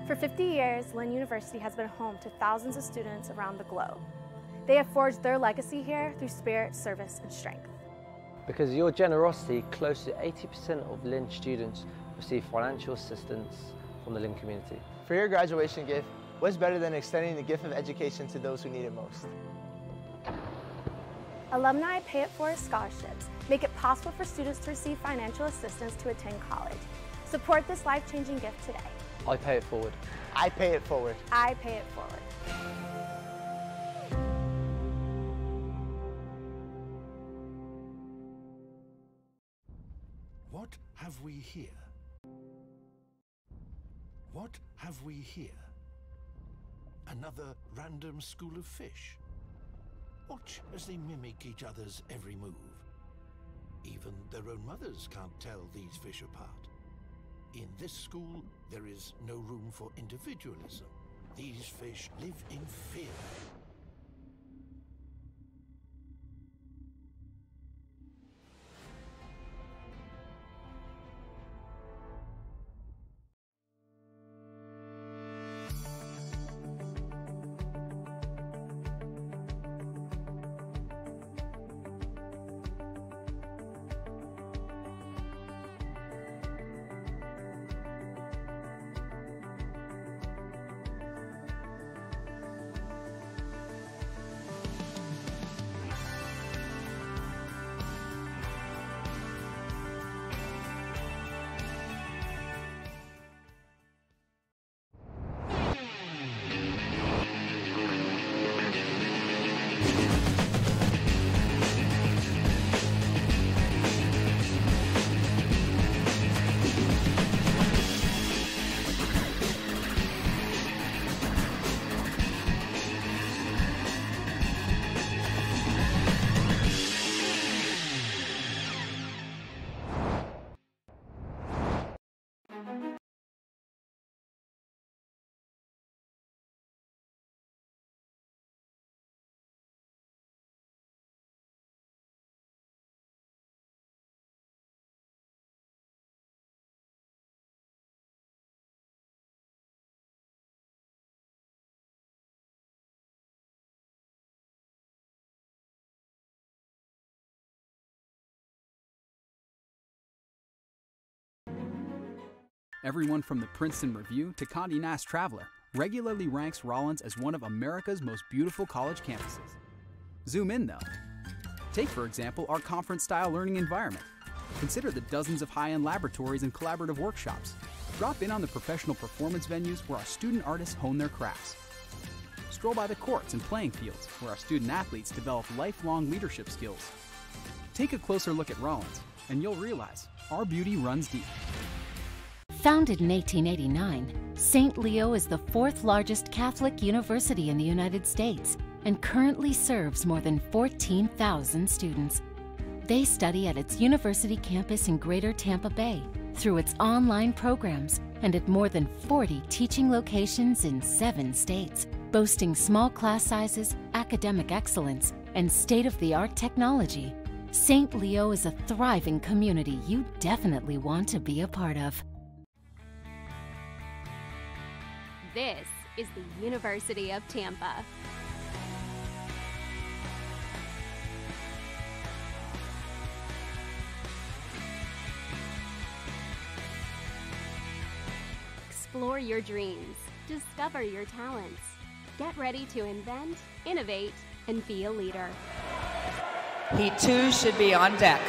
For 50 years, Lynn University has been home to thousands of students around the globe. They have forged their legacy here through spirit, service, and strength. Because of your generosity, close to 80% of Lynn students receive financial assistance from the Lynn community. For your graduation gift, what's better than extending the gift of education to those who need it most? Alumni Pay It Forward scholarships make it possible for students to receive financial assistance to attend college. Support this life-changing gift today. I pay it forward. I pay it forward. I pay it forward. What have we here? What have we here? Another random school of fish. Watch as they mimic each other's every move. Even their own mothers can't tell these fish apart. In this school, there is no room for individualism. These fish live in fear. Everyone from the Princeton Review to Condé Nast Traveler regularly ranks Rollins as one of America's most beautiful college campuses. Zoom in though. Take for example our conference-style learning environment. Consider the dozens of high-end laboratories and collaborative workshops. Drop in on the professional performance venues where our student artists hone their crafts. Stroll by the courts and playing fields where our student athletes develop lifelong leadership skills. Take a closer look at Rollins and you'll realize our beauty runs deep. Founded in 1889, St. Leo is the fourth largest Catholic university in the United States and currently serves more than 14,000 students. They study at its university campus in Greater Tampa Bay, through its online programs, and at more than 40 teaching locations in 7 states, boasting small class sizes, academic excellence, and state-of-the-art technology. St. Leo is a thriving community you definitely want to be a part of. This is the University of Tampa. Explore your dreams, discover your talents. Get ready to invent, innovate, and be a leader. Heat 2 should be on deck.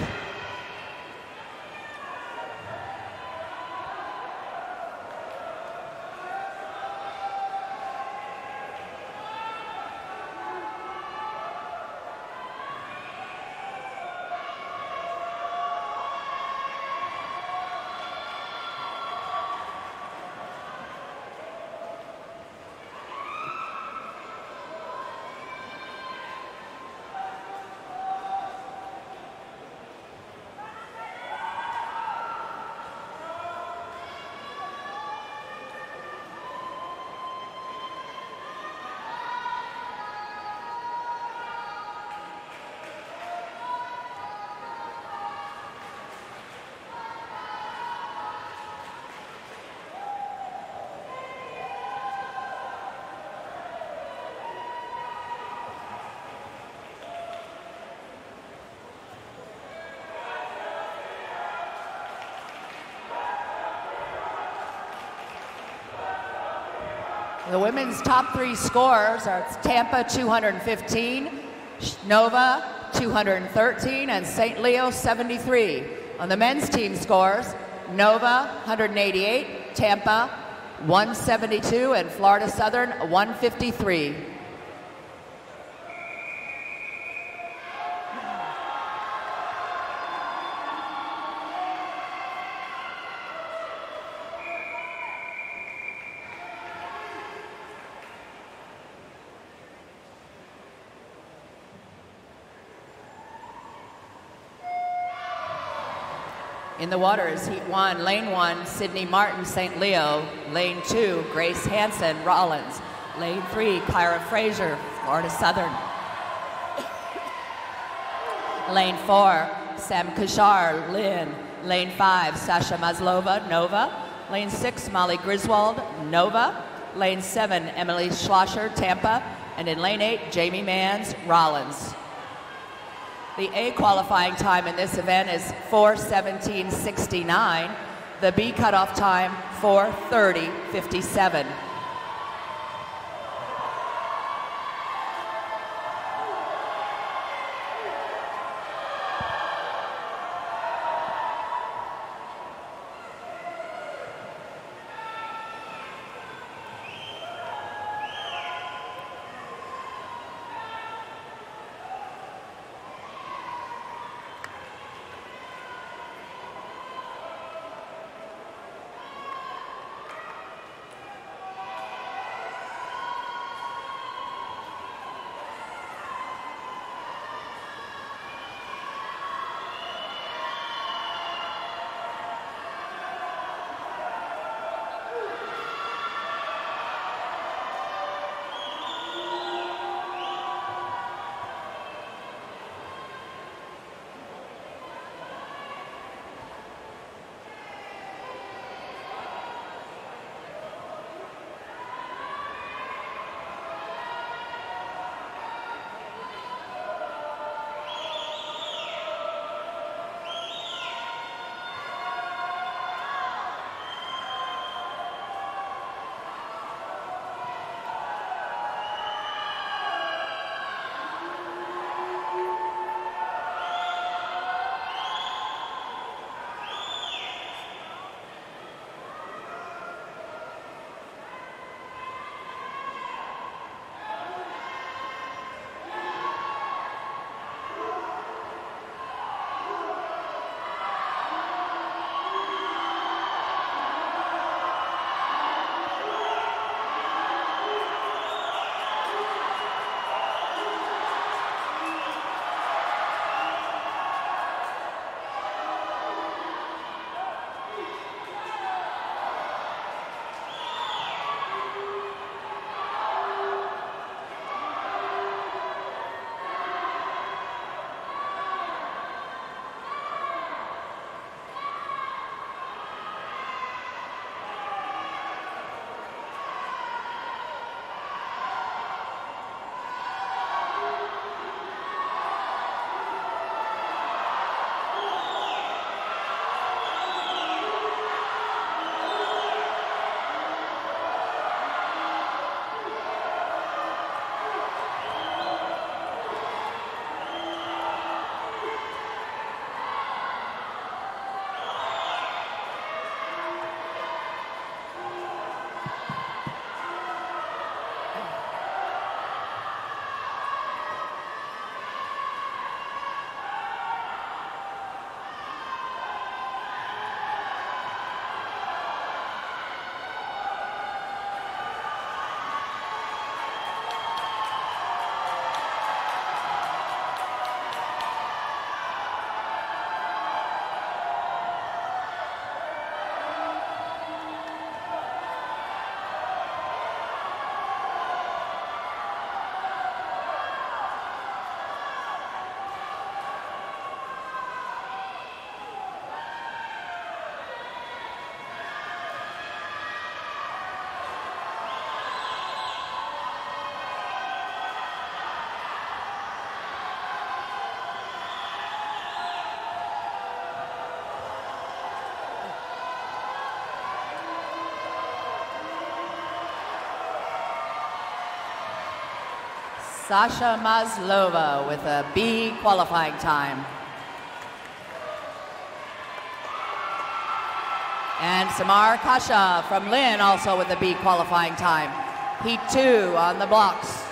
The women's top 3 scorers are Tampa 215, Nova 213, and St. Leo 73. On the men's team scores, Nova 188, Tampa 172, and Florida Southern 153. In the water is Heat 1, Lane 1, Sydney Martin, St. Leo. Lane 2, Grace Hansen, Rollins. Lane 3, Kyra Frazier, Florida Southern. Lane 4, Sam Kashar, Lynn. Lane 5, Sasha Maslova, Nova. Lane 6, Molly Griswold, Nova. Lane 7, Emily Schlosser, Tampa. And in lane 8, Jamie Manns, Rollins. The A qualifying time in this event is 4:17:69. The B cutoff time, 4:30:57. Sasha Maslova with a B qualifying time. And Samar Kasha from Lynn also with a B qualifying time. Heat 2 on the blocks.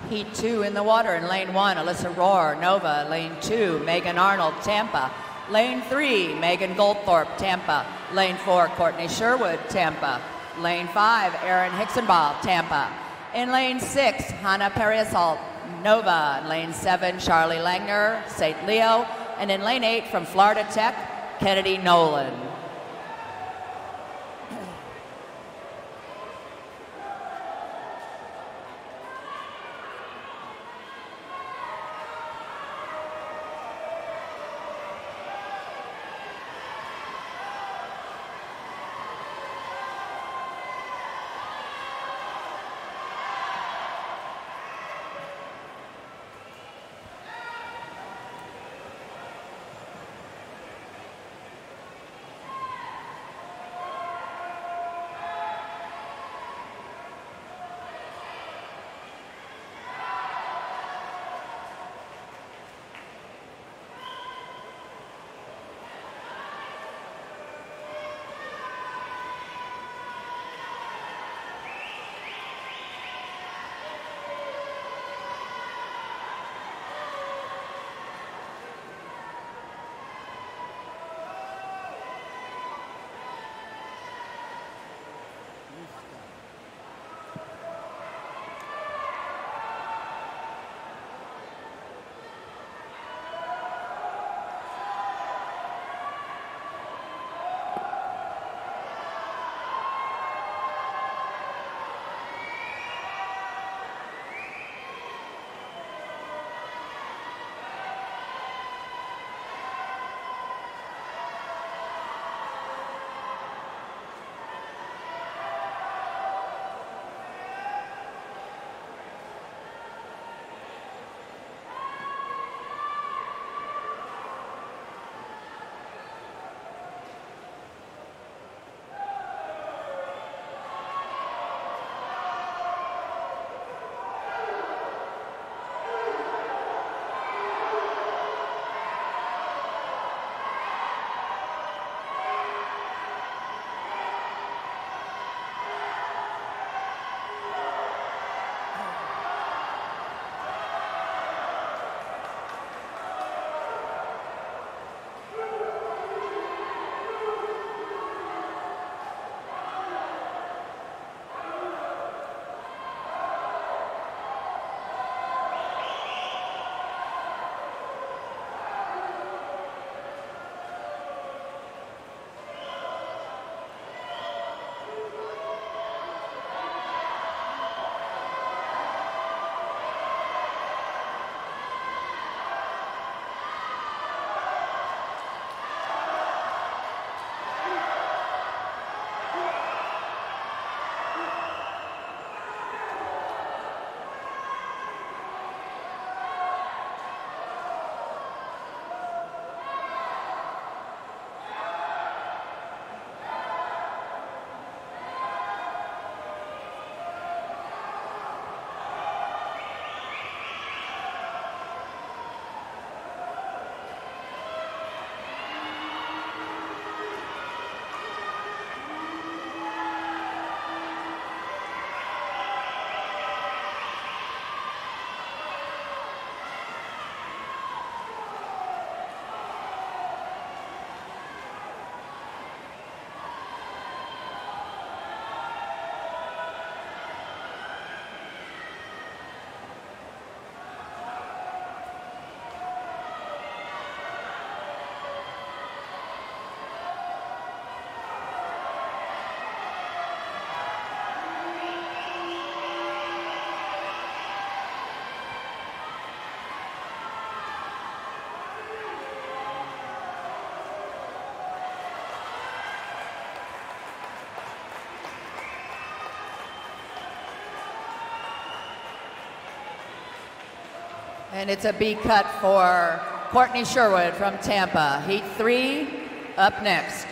Heat 2 in the water in lane 1, Alyssa Rohr, Nova. Lane 2, Megan Arnold, Tampa. Lane 3, Megan Goldthorpe, Tampa. Lane 4, Courtney Sherwood, Tampa. Lane 5, Erin Hicksenball, Tampa. In lane 6, Hannah Periasalt, Nova. Lane 7, Charlie Langner, St. Leo. And in lane 8, from Florida Tech, Kennedy Nolan. And it's a B cut for Courtney Sherwood from Tampa. Heat 3 up next.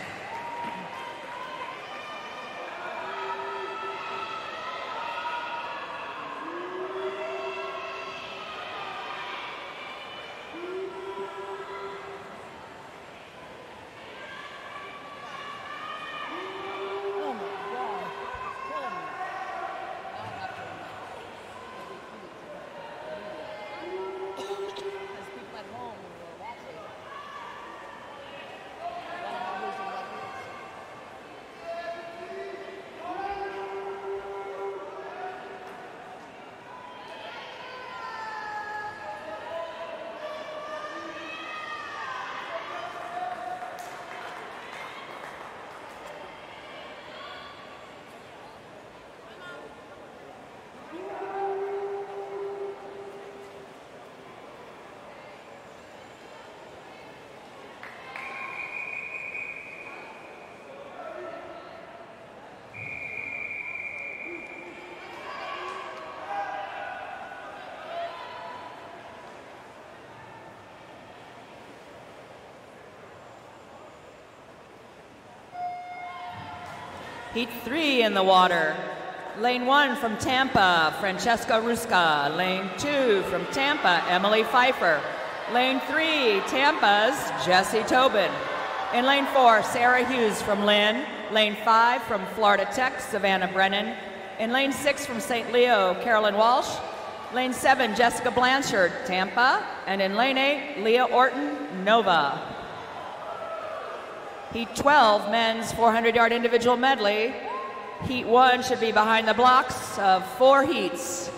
Heat 3 in the water. Lane 1 from Tampa, Francesca Ruska. Lane 2 from Tampa, Emily Pfeiffer. Lane 3, Tampa's Jessie Tobin. In lane 4, Sarah Hughes from Lynn. Lane 5 from Florida Tech, Savannah Brennan. In lane 6 from St. Leo, Carolyn Walsh. Lane 7, Jessica Blanchard, Tampa. And in lane 8, Leah Orton, Nova. Heat 12, men's 400-yard individual medley. Heat 1 should be behind the blocks of 4 heats.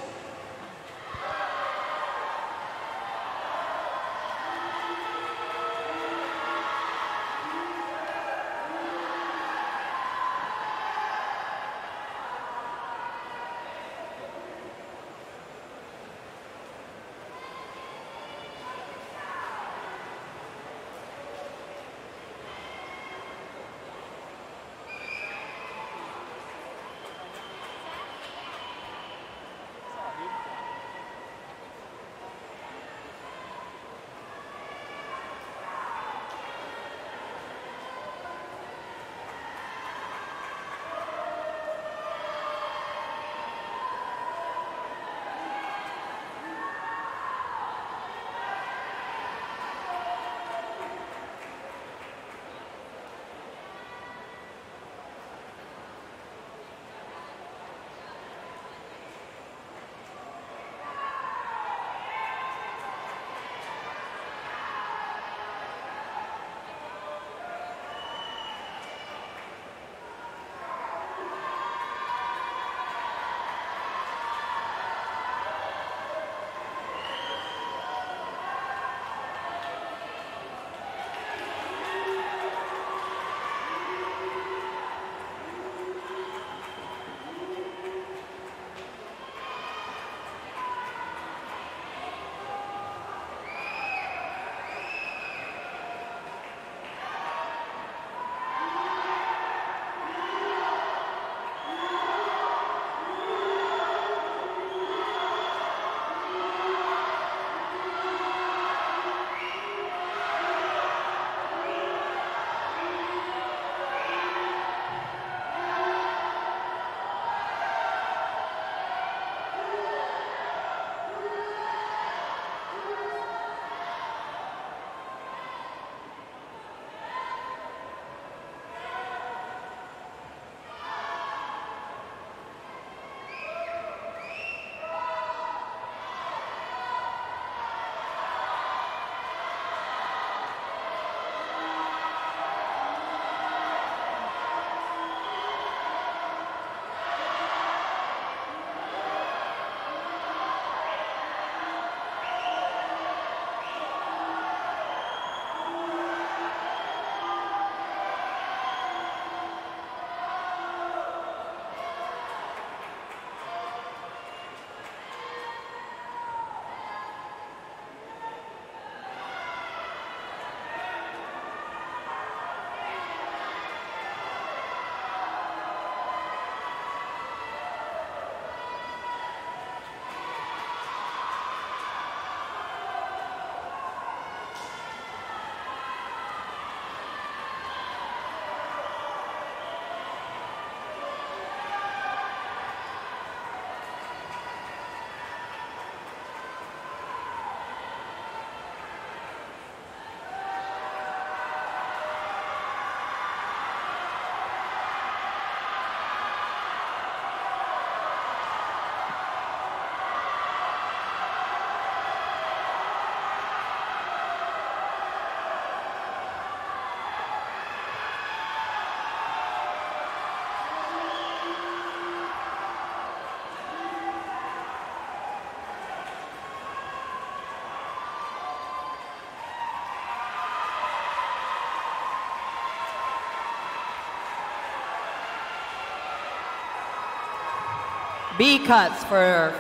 B cuts for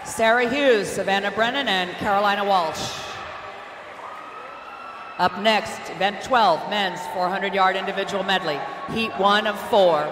Sarah Hughes, Savannah Brennan, and Carolina Walsh. Up next, event 12, men's 400-yard individual medley, heat 1 of 4.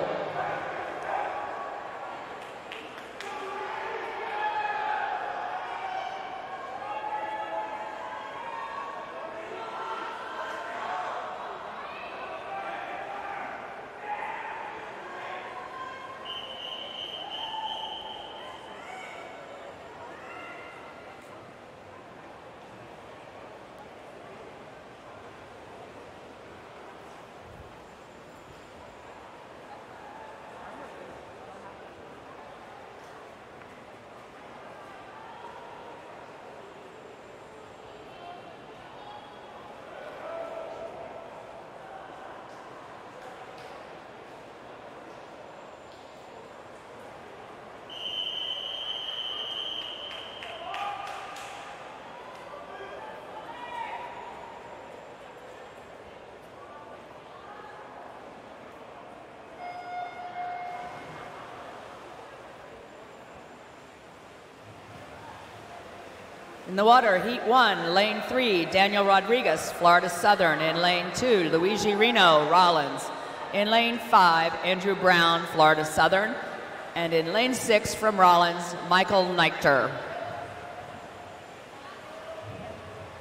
In the water, heat 1, lane 3, Daniel Rodriguez, Florida Southern. In lane 2, Luigi Reno, Rollins. In lane 5, Andrew Brown, Florida Southern. And in lane 6 from Rollins, Michael Neichter.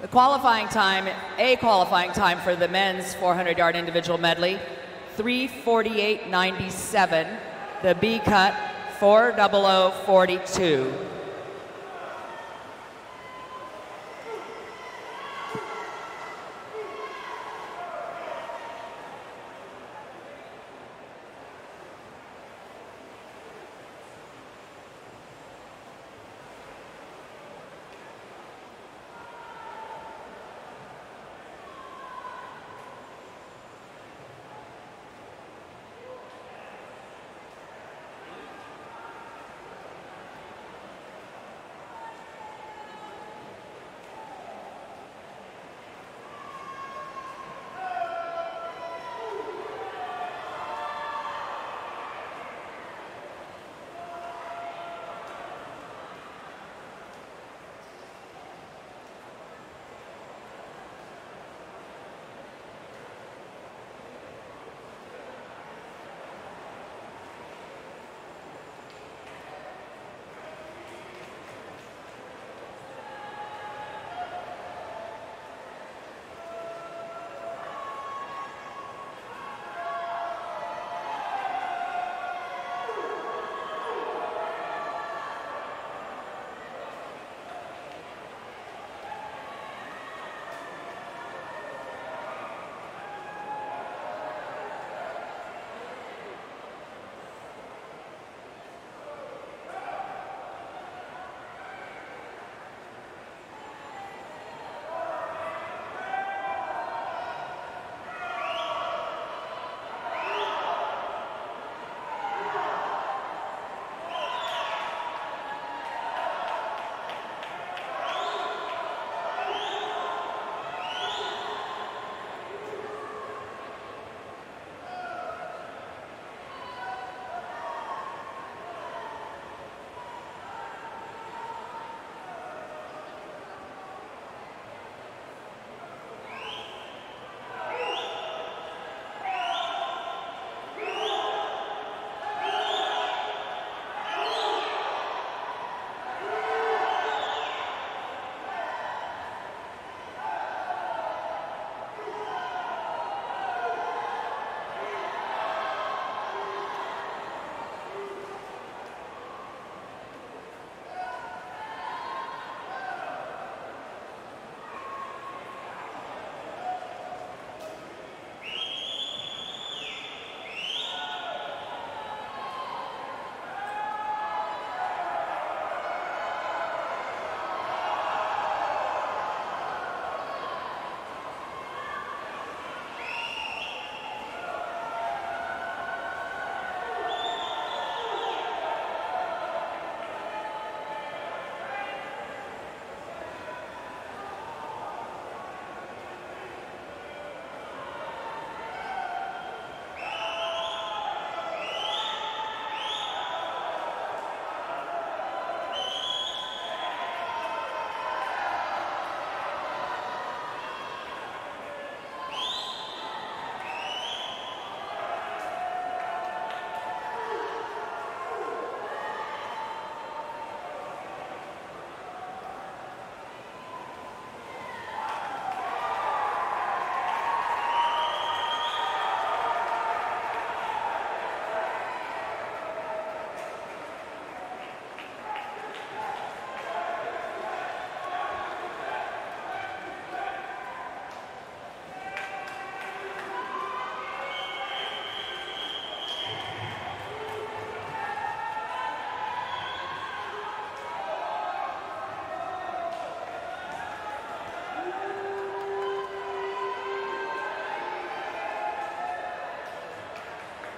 The qualifying time, a qualifying time for the men's 400-yard individual medley, 3:48.97. The B cut, 4:00.42.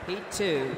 Heat 2.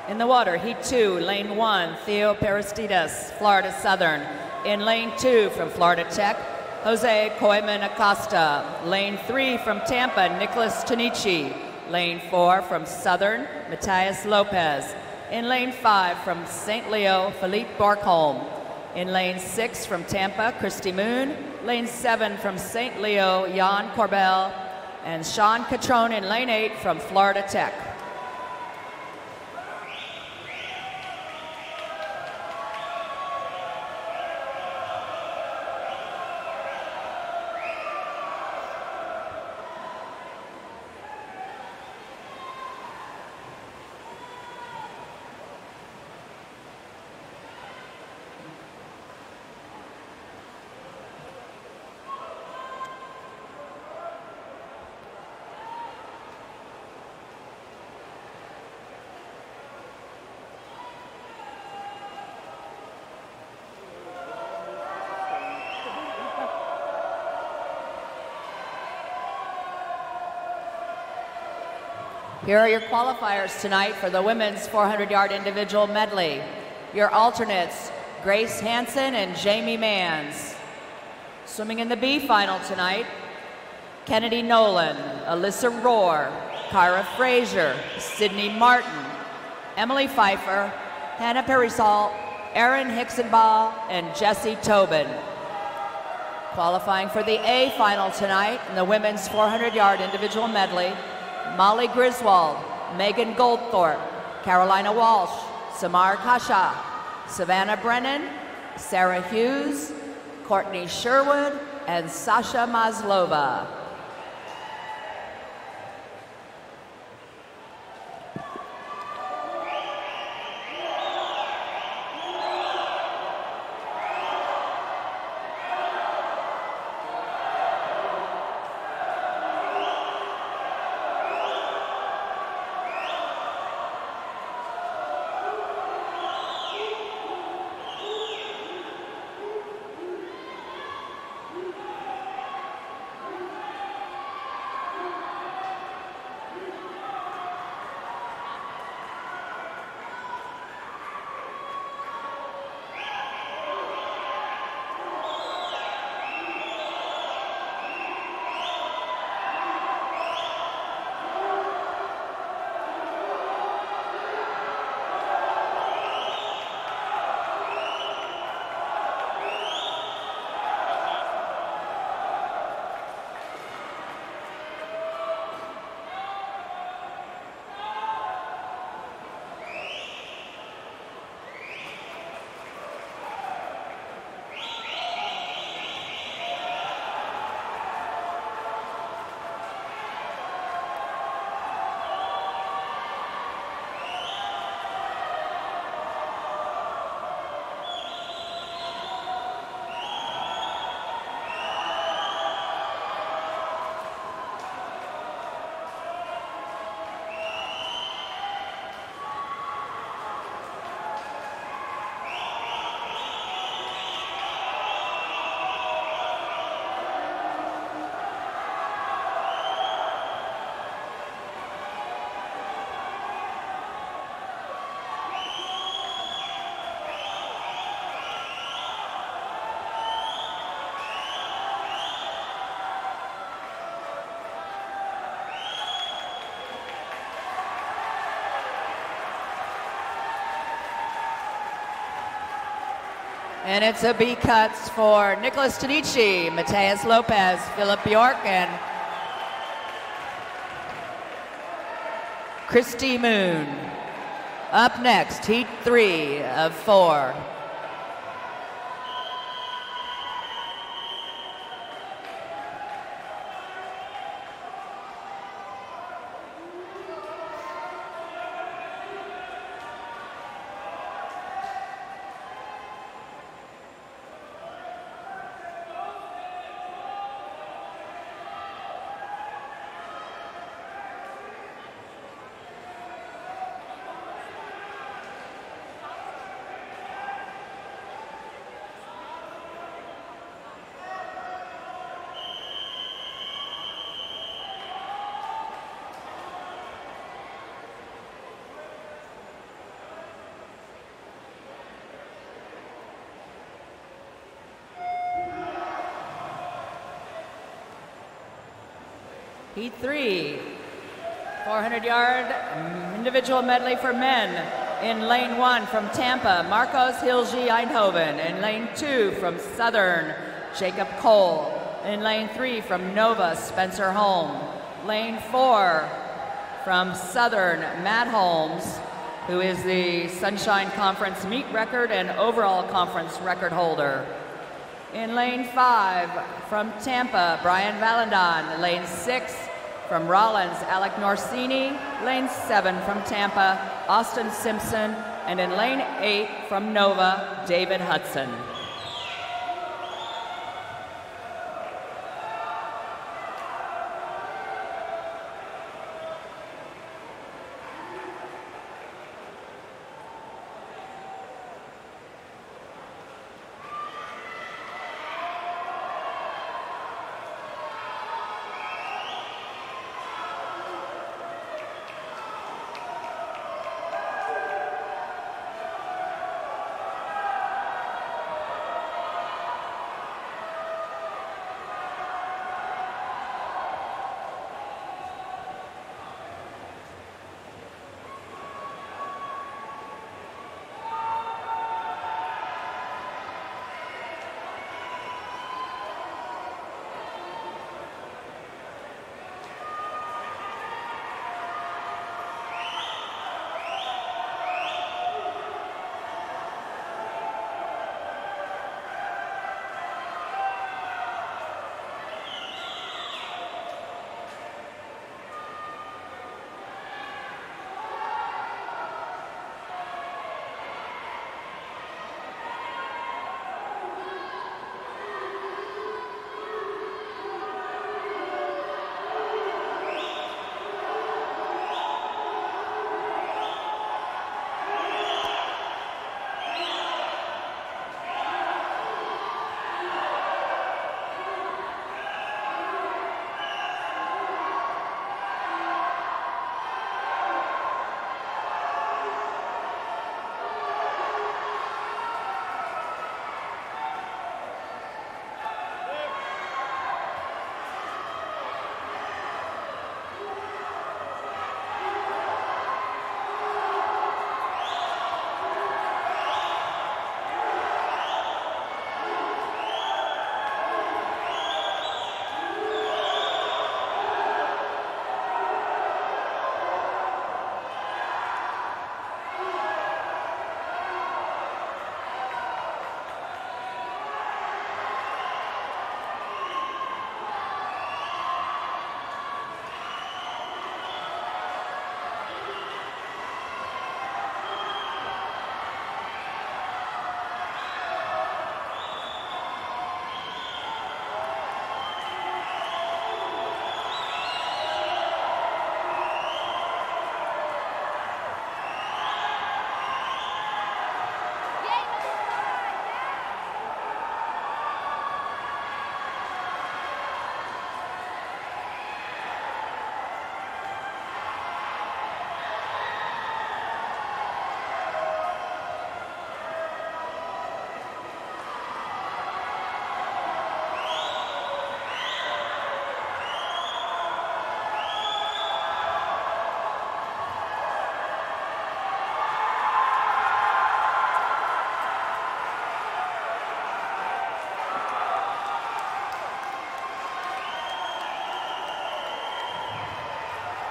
In the water, Heat 2, Lane 1, Theo Peristides, Florida Southern. In Lane 2 from Florida Tech, Jose Koyman Acosta. Lane 3 from Tampa, Nicholas Tanichi. Lane 4 from Southern, Matthias Lopez. In Lane 5 from St. Leo, Philippe Borkholm. In Lane 6 from Tampa, Christy Moon. Lane 7 from St. Leo, Jan Corbel. And Sean Catrone in Lane 8 from Florida Tech. Here are your qualifiers tonight for the women's 400-yard individual medley. Your alternates, Grace Hansen and Jamie Manns. Swimming in the B final tonight, Kennedy Nolan, Alyssa Rohr, Kyra Frazier, Sydney Martin, Emily Pfeiffer, Hannah Perisol, Erin Hicksenbaugh, and Jessie Tobin. Qualifying for the A final tonight in the women's 400-yard individual medley, Molly Griswold, Megan Goldthorpe, Carolina Walsh, Samar Kasha, Savannah Brennan, Sarah Hughes, Courtney Sherwood, and Sasha Maslova. And it's a B cuts for Nicholas Tanichi, Matthias Lopez, Philip Bjork, and Christy Moon. Up next, Heat 3 of 4. Heat 3, 400-yard individual medley for men. In lane 1 from Tampa, Marcos Hilji Eindhoven. In lane 2 from Southern, Jacob Cole. In lane 3 from Nova, Spencer Holm. Lane 4 from Southern, Matt Holmes, who is the Sunshine Conference meet record and overall conference record holder. In lane 5 from Tampa, Brian Valendan. Lane 6 from Rollins, Alec Norsini. Lane 7 from Tampa, Austin Simpson. And in lane 8 from Nova, David Hudson.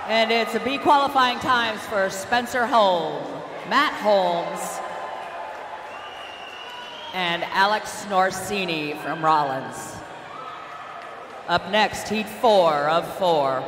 And it's a B qualifying times for Spencer Holm, Matt Holmes, and Alex Norsini from Rollins. Up next, heat 4 of 4.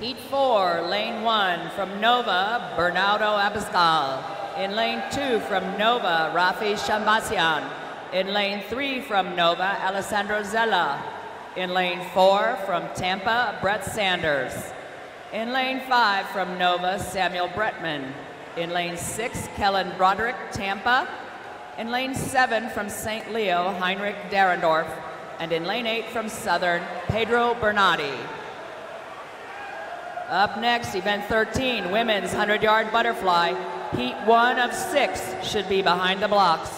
Heat 4, lane 1 from Nova, Bernardo Abascal. In lane 2 from Nova, Rafi Shambasian. In lane 3 from Nova, Alessandro Zella. In lane 4 from Tampa, Brett Sanders. In lane 5 from Nova, Samuel Bretman. In lane 6, Kellen Broderick, Tampa. In lane 7 from St. Leo, Heinrich Derendorf. And in lane 8 from Southern, Pedro Bernardi. Up next, event 13, women's 100-yard butterfly. Heat 1 of 6 should be behind the blocks.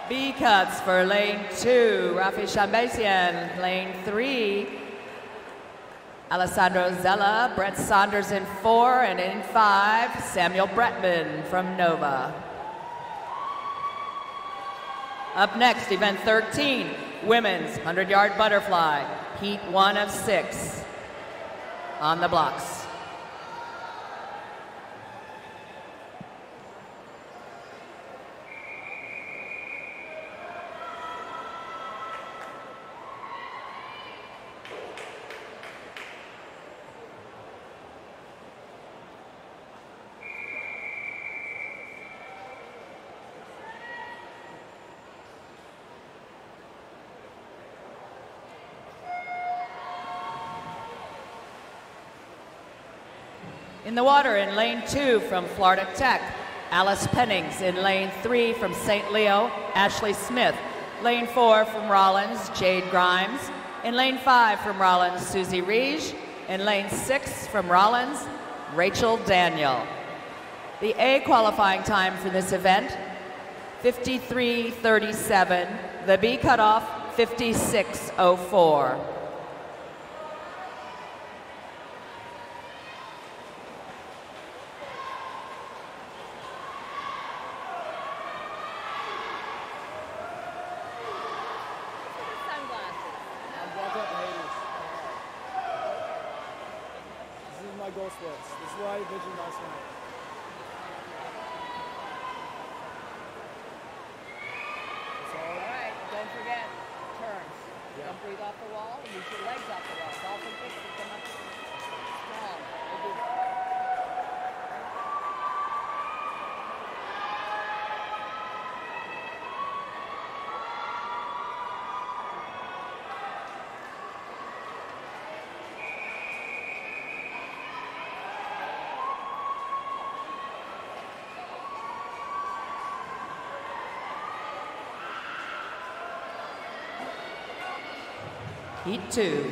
B cuts for lane 2, Rafi Shambasian. Lane 3, Alessandro Zella. Brett Saunders in 4, and in 5, Samuel Bretman from Nova. Up next, event 13, women's 100-yard butterfly, heat 1 of 6 on the blocks. In the water, in lane 2 from Florida Tech, Alice Pennings. In lane 3 from St. Leo, Ashley Smith. Lane 4 from Rollins, Jade Grimes. In lane 5 from Rollins, Susie Riege. In lane 6 from Rollins, Rachel Daniel. The A qualifying time for this event, 53:37. The B cutoff, 56:04. Goal splits. This is why I did you last night. All right, don't forget, turns. Yeah. Don't breathe off the wall, use your legs off the wall. Dolphin kicks to come up strong. Heat 2.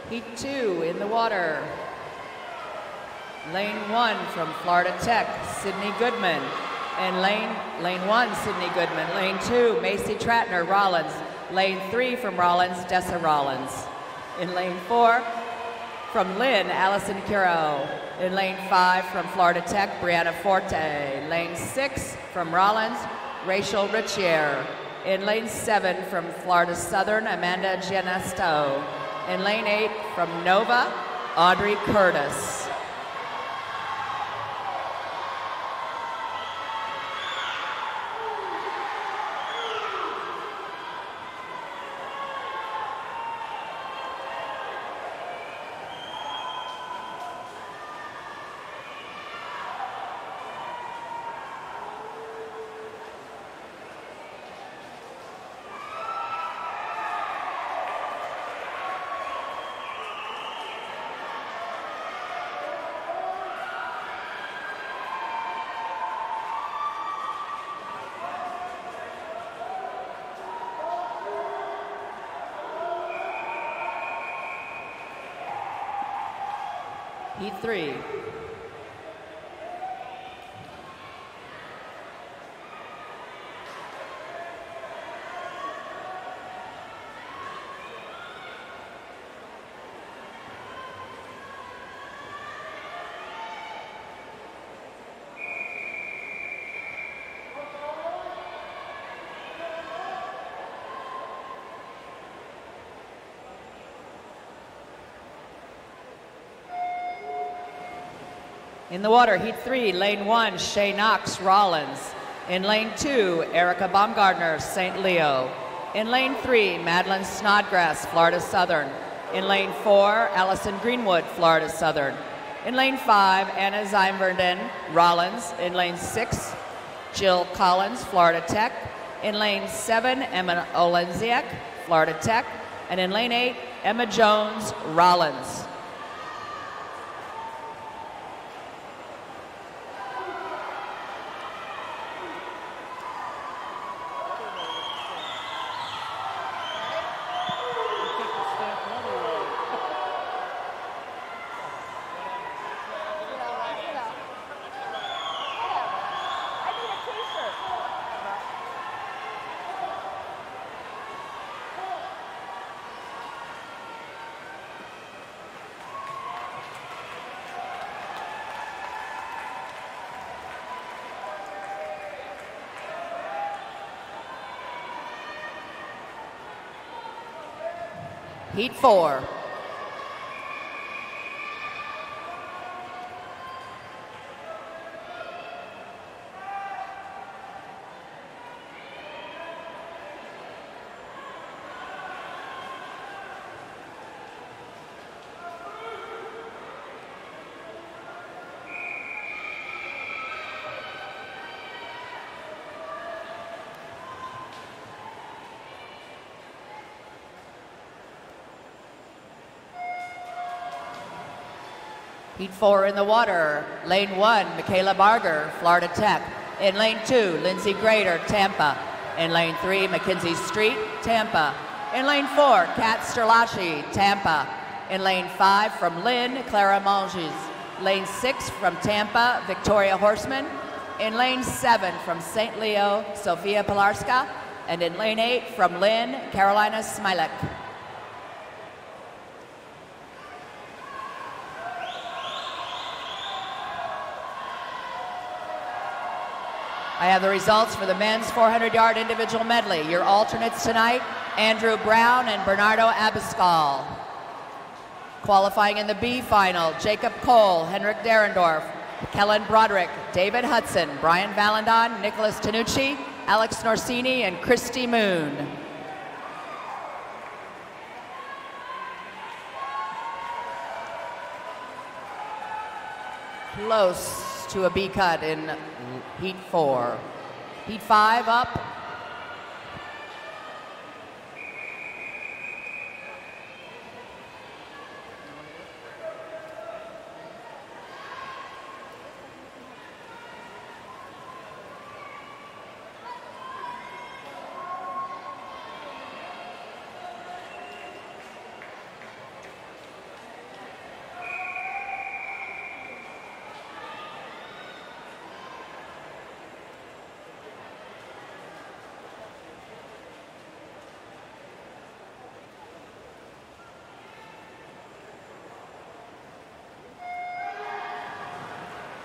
Heat 2 in the water. Lane 1 from Florida Tech, Sydney Goodman. And lane 1, Sydney Goodman. Lane 2, Macy Tratner, Rollins. Lane 3 from Rollins, Dessa Rollins. In lane 4, from Lynn, Allison Curo. In lane 5 from Florida Tech, Brianna Forte. Lane 6 from Rollins, Rachel Richier. In lane 7 from Florida Southern, Amanda Gianesto. In lane 8 from Nova, Audrey Curtis. Heat 3. In the water, Heat 3, Lane 1, Shay Knox, Rollins. In Lane 2, Erica Baumgardner, St. Leo. In Lane 3, Madeline Snodgrass, Florida Southern. In Lane 4, Allison Greenwood, Florida Southern. In Lane 5, Anna Zimverden, Rollins. In Lane 6, Jill Collins, Florida Tech. In Lane 7, Emma Olenziak, Florida Tech. And in Lane 8, Emma Jones, Rollins. Heat 4. Heat 4 in the water. Lane 1, Michaela Barger, Florida Tech. In lane 2, Lindsay Grader, Tampa. In lane 3, Mackenzie Street, Tampa. In lane 4, Kat Sterlachi, Tampa. In lane 5, from Lynn, Clara Monges. Lane 6, from Tampa, Victoria Horseman. In lane 7, from St. Leo, Sofia Pilarska. And in lane 8, from Lynn, Carolina Smilek. I have the results for the men's 400-yard individual medley. Your alternates tonight, Andrew Brown and Bernardo Abascal. Qualifying in the B final, Jacob Cole, Henrik Derendorf, Kellen Broderick, David Hudson, Brian Valandon, Nicholas Tanucci, Alex Norsini, and Christy Moon. Close to a B cut in Heat 4. Heat 5 up.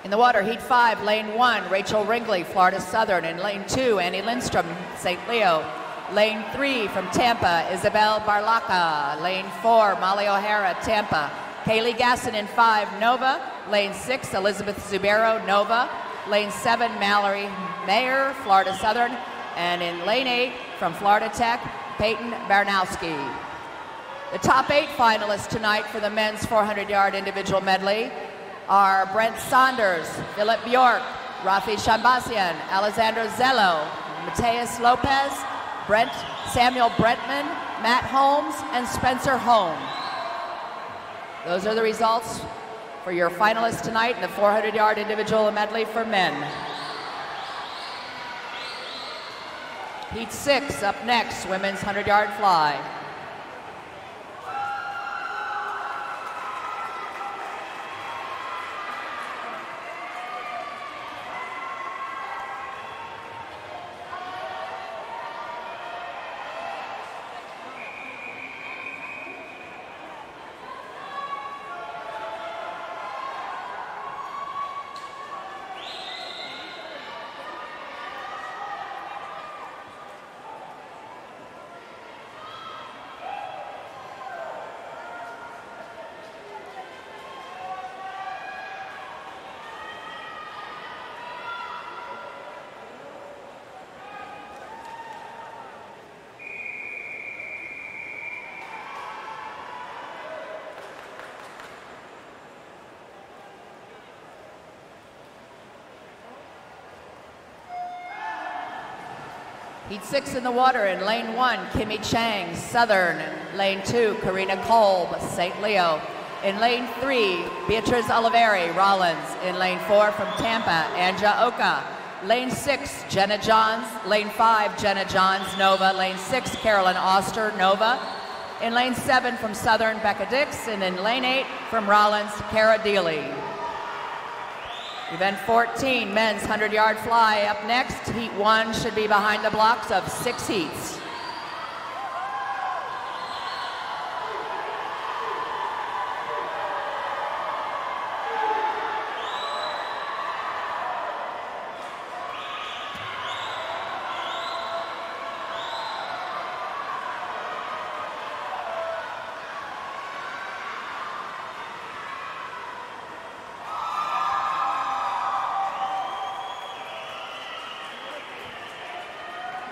In the water, Heat 5, Lane 1, Rachel Ringley, Florida Southern. In Lane 2, Annie Lindstrom, St. Leo. Lane 3, from Tampa, Isabel Barlaca. Lane 4, Molly O'Hara, Tampa. Kaylee Gasson in 5, Nova. Lane 6, Elizabeth Zubero, Nova. Lane 7, Mallory Mayer, Florida Southern. And in Lane 8, from Florida Tech, Peyton Barnowski. The top 8 finalists tonight for the men's 400-yard individual medley are Brent Saunders, Philip Bjork, Rafi Shambasian, Alessandro Zello, Mateus Lopez, Samuel Brentman, Matt Holmes, and Spencer Holm. Those are the results for your finalists tonight in the 400-yard individual medley for men. Heat 6 up next, women's 100-yard fly. Heat 6 in the water. In lane 1, Kimmy Chang, Southern. Lane 2, Karina Kolb, St. Leo. In lane 3, Beatriz Oliveri, Rollins. In lane 4, from Tampa, Anja Oka. Lane 6, Jenna Johns. Lane 5, Jenna Johns, Nova. Lane 6, Carolyn Oster, Nova. In lane 7, from Southern, Becca Dix. And in lane 8, from Rollins, Kara Deely. Event 14, men's 100-yard fly up next. Heat 1 should be behind the blocks of 6 heats.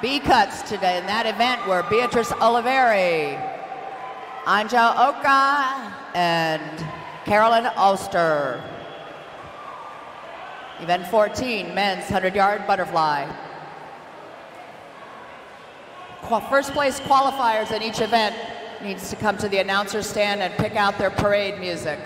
B cuts today in that event were Beatrice Oliveri, Anja Oka, and Carolyn Oster. Event 14, men's 100-yard butterfly. First place qualifiers in each event needs to come to the announcer stand and pick out their parade music.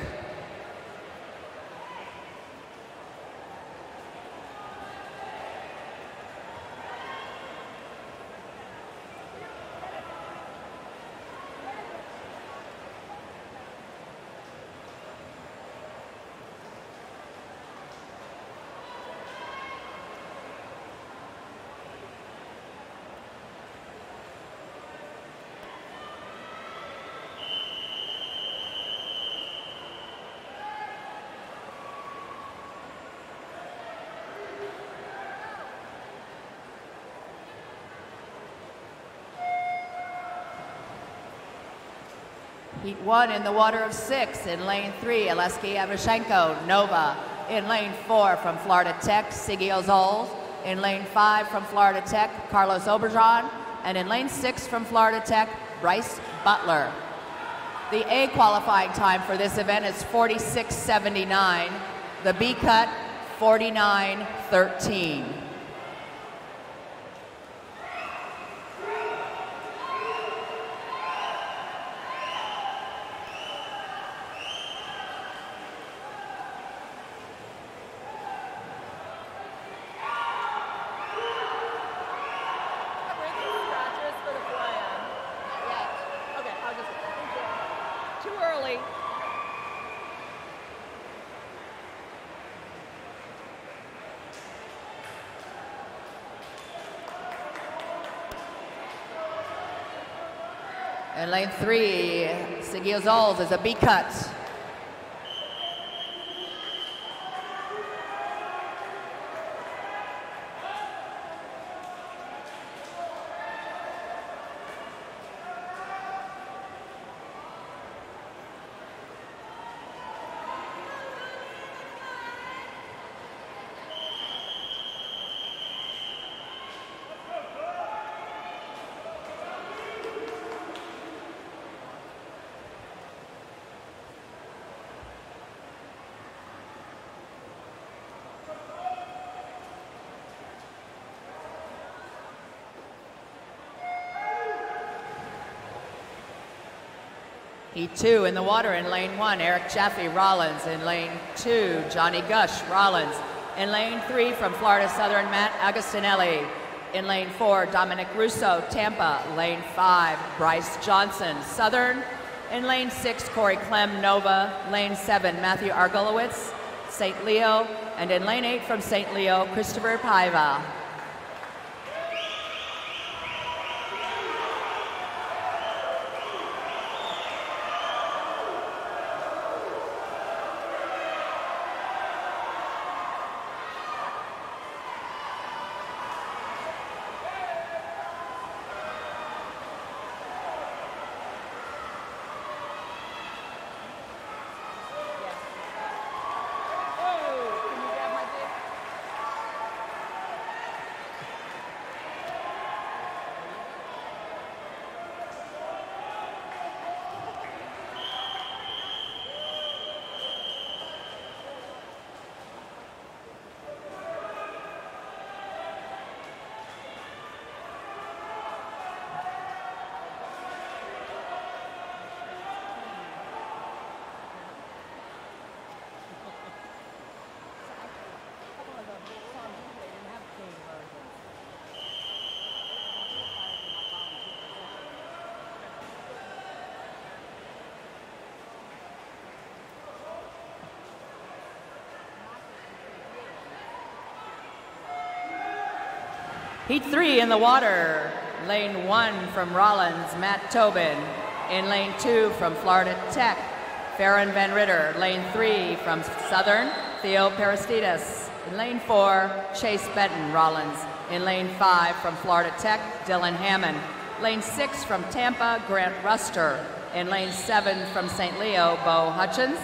Heat 1 in the water of 6. In lane 3, Aleski Avashenko, Nova. In lane 4 from Florida Tech, Siggy Ozols. In lane 5 from Florida Tech, Carlos Oberjon. And in lane 6 from Florida Tech, Bryce Butler. The A qualifying time for this event is 46:79. The B cut, 49:13. In lane 3, Siggy Ozols is a B cut. Heat 2 in the water in lane 1, Eric Jaffe, Rollins. In lane 2, Johnny Gush, Rollins. In lane 3 from Florida Southern, Matt Agostinelli. In lane 4, Dominic Russo, Tampa. Lane 5, Bryce Johnson, Southern. In lane 6, Corey Clem, Nova. Lane 7, Matthew Argolowitz, St. Leo. And in lane 8 from St. Leo, Christopher Paiva. Heat 3 in the water. Lane 1 from Rollins, Matt Tobin. In lane 2 from Florida Tech, Farron Van Ritter. Lane 3 from Southern, Theo Peristides. In lane 4, Chase Benton, Rollins. In lane 5 from Florida Tech, Dylan Hammond. Lane 6 from Tampa, Grant Ruster. In lane 7 from St. Leo, Bo Hutchins.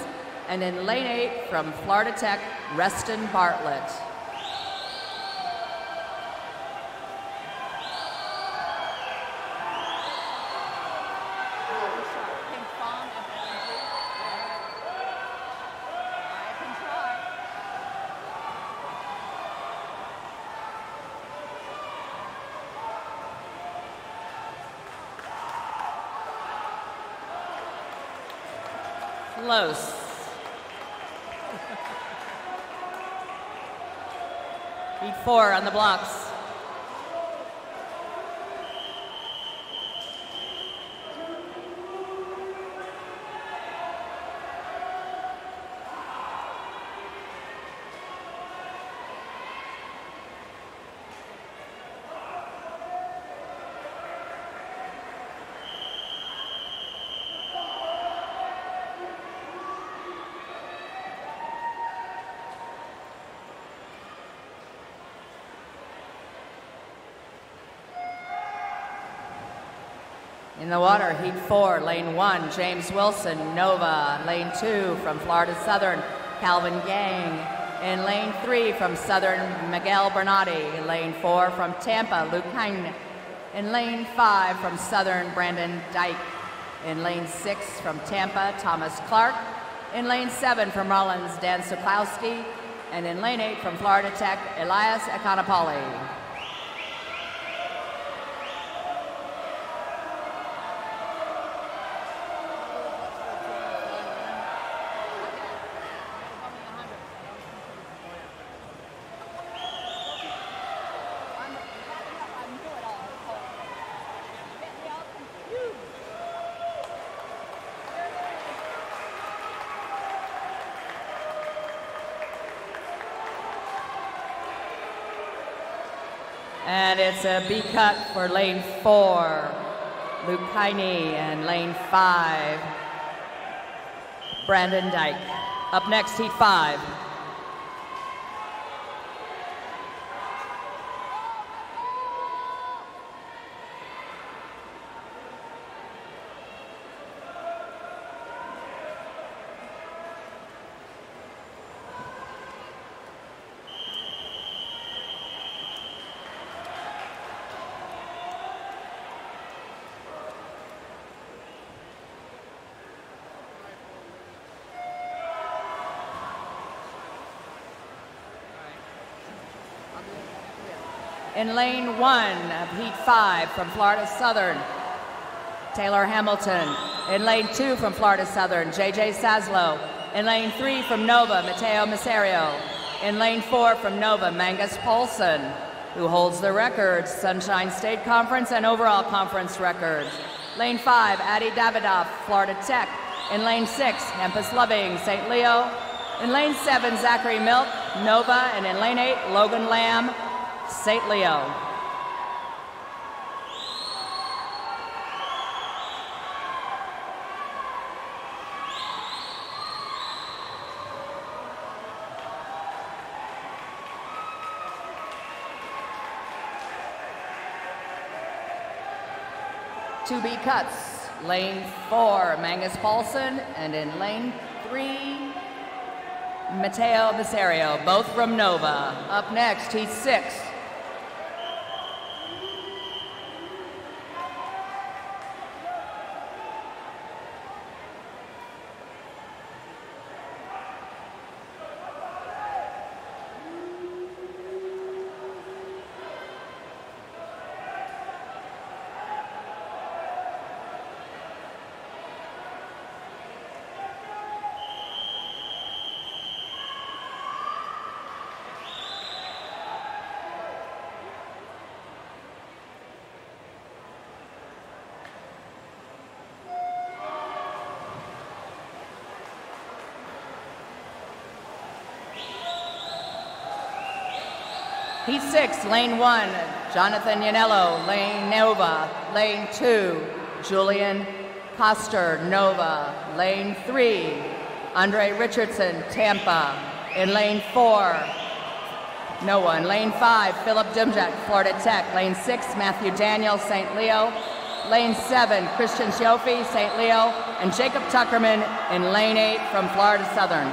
And in lane 8 from Florida Tech, Reston Bartlett. Close. Heat 4 on the blocks. In the water, heat 4, lane 1, James Wilson, Nova. Lane 2, from Florida Southern, Calvin Gang. In lane 3, from Southern, Miguel Bernardi. Lane 4, from Tampa, Luke Hine. In lane 5, from Southern, Brandon Dyke. In lane 6, from Tampa, Thomas Clark. In lane 7, from Rollins, Dan Soklowski. And in lane 8, from Florida Tech, Elias Ekanapali. And it's a B cut for lane 4, Luke Heine, and lane 5, Brandon Dyke. Up next, heat 5. In lane 1 of heat 5 from Florida Southern, Taylor Hamilton. In lane 2 from Florida Southern, JJ Saslow. In lane 3 from Nova, Mateo Miserio. In lane 4 from Nova, Mangus Paulson, who holds the records, Sunshine State Conference and overall conference records. Lane 5, Adi Davidoff, Florida Tech. In lane 6, Hampus Loving, St. Leo. In lane 7, Zachary Milk, Nova. And in lane 8, Logan Lamb, St. Leo. Two B cuts, lane 4, Mangus Paulson, and in lane 3, Mateo Miserio, both from Nova. Up next, heat 6. Heat 6, lane 1, Jonathan Yanello, lane Nova. Lane 2, Julian Coster, Nova. Lane 3, Andre Richardson, Tampa. In lane 4, no one. Lane 5, Philip Dimjak, Florida Tech. Lane 6, Matthew Daniel, St. Leo. Lane 7, Christian Siofi, St. Leo. And Jacob Tuckerman in lane 8 from Florida Southern.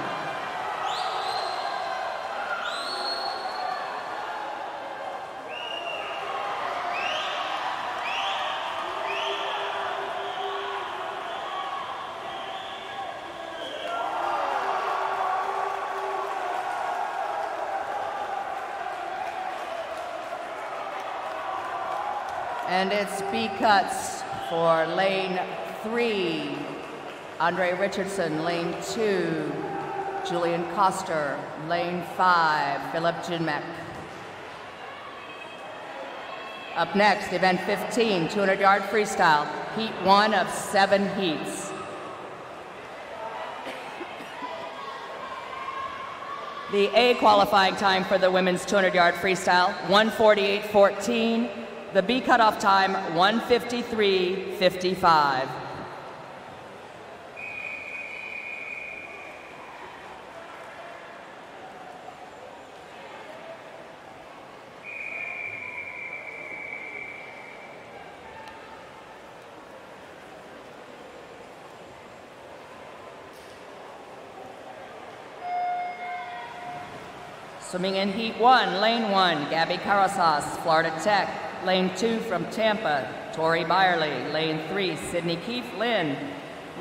And it's B cuts for lane 3, Andre Richardson. Lane 2, Julian Coster. Lane 5, Philip Jinmek. Up next, event 15, 200-yard freestyle, heat 1 of 7 heats. The A qualifying time for the women's 200-yard freestyle, 1:48.14. The B cutoff time, 1:53.55. Swimming in Heat 1, Lane 1, Gabby Carrasas, Florida Tech. Lane 2 from Tampa, Tori Byerly. Lane 3, Sydney Keefe, Lynn.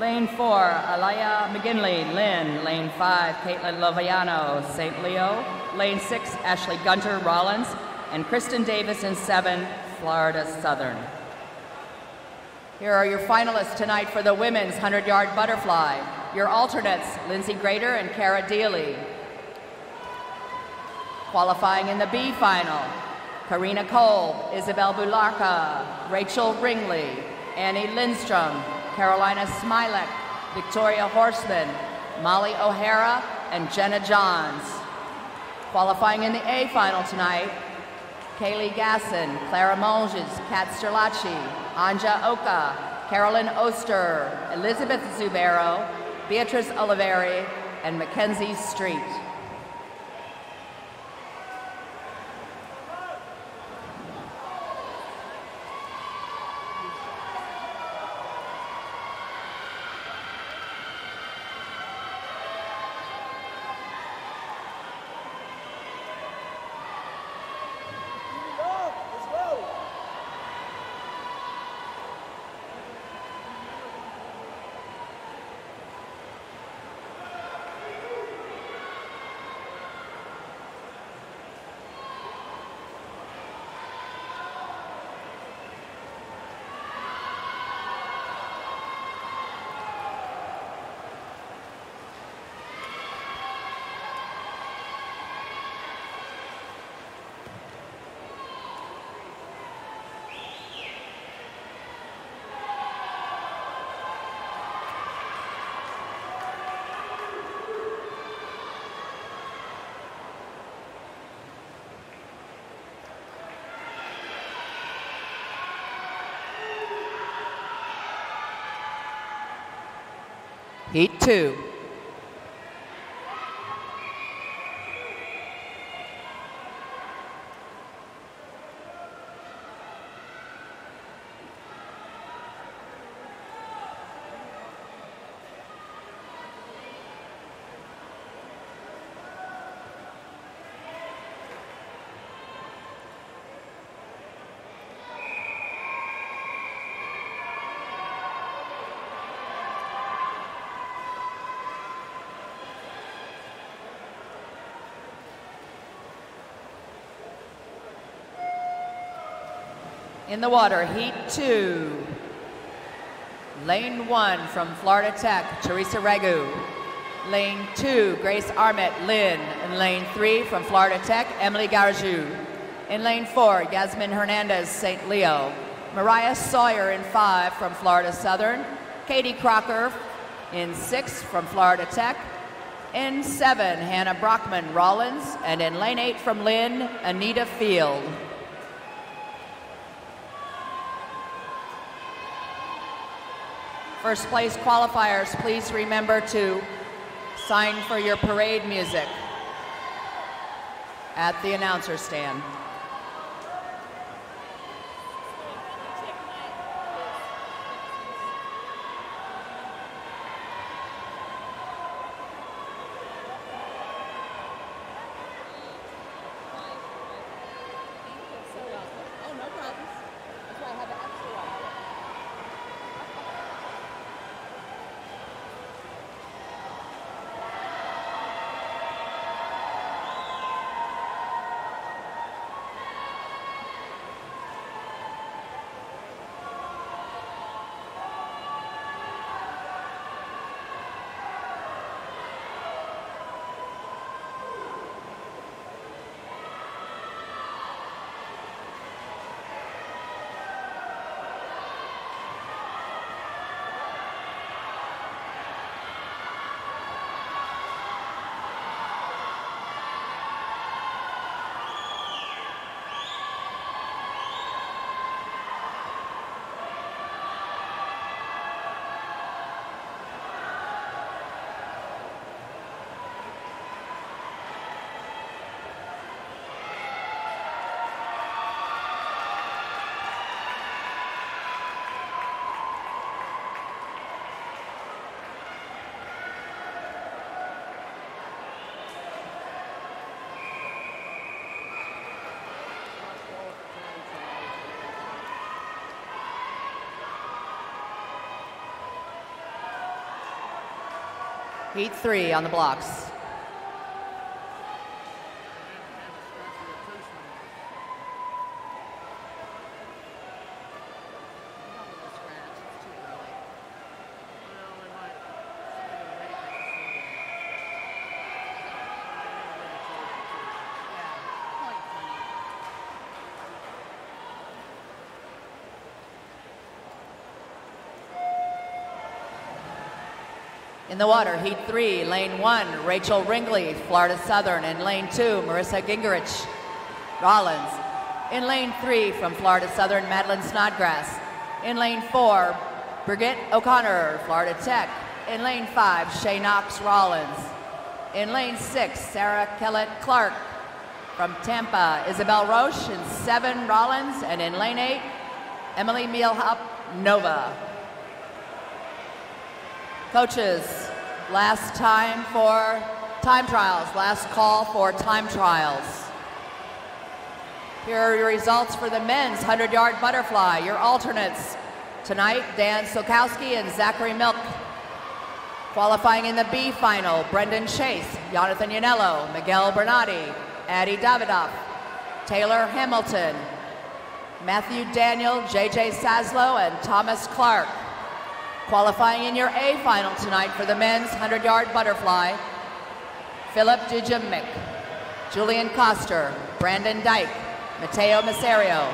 Lane 4, Alaya McGinley, Lynn. Lane 5, Caitlin Loviano, St. Leo. Lane 6, Ashley Gunter, Rollins. And Kristen Davis in 7, Florida Southern. Here are your finalists tonight for the women's 100-yard butterfly. Your alternates, Lindsay Grader and Cara Dealey. Qualifying in the B final, Karina Cole, Isabel Bularka, Rachel Ringley, Annie Lindstrom, Carolina Smilek, Victoria Horseman, Molly O'Hara, and Jenna Johns. Qualifying in the A final tonight, Kaylee Gasson, Clara Monges, Kat Sterlacci, Anja Oka, Carolyn Oster, Elizabeth Zubero, Beatrice Oliveri, and Mackenzie Street. Heat 2. In the water, Heat 2. Lane 1 from Florida Tech, Teresa Ragu. Lane 2, Grace Armett, Lynn. In lane 3 from Florida Tech, Emily Garjou. In lane 4, Yasmin Hernandez, St. Leo. Mariah Sawyer in 5 from Florida Southern. Katie Crocker in 6 from Florida Tech. In 7, Hannah Brockman, Rollins. And in lane 8 from Lynn, Anita Field. First place qualifiers, please remember to sign for your parade music at the announcer stand. Heat 3 on the blocks. In the water, Heat 3, Lane 1, Rachel Ringley, Florida Southern. In Lane 2, Marissa Gingerich, Rollins. In Lane 3, from Florida Southern, Madeline Snodgrass. In Lane 4, Brigitte O'Connor, Florida Tech. In Lane 5, Shay Knox, Rollins. In Lane 6, Sarah Kellett Clark. From Tampa, Isabel Roche. In 7, Rollins. And in Lane 8, Emily Mielhaupt, Nova. Coaches, last time for time trials, last call for time trials. Here are your results for the men's 100-yard butterfly. Your alternates tonight, Dan Sokowski and Zachary Milk. Qualifying in the B final, Brendan Chase, Jonathan Yanello, Miguel Bernardi, Addie Davidoff, Taylor Hamilton, Matthew Daniel, JJ Saslow, and Thomas Clark. Qualifying in your A final tonight for the men's 100-yard butterfly, Philip Dujimic, Julian Koster, Brandon Dyke, Mateo Maserio,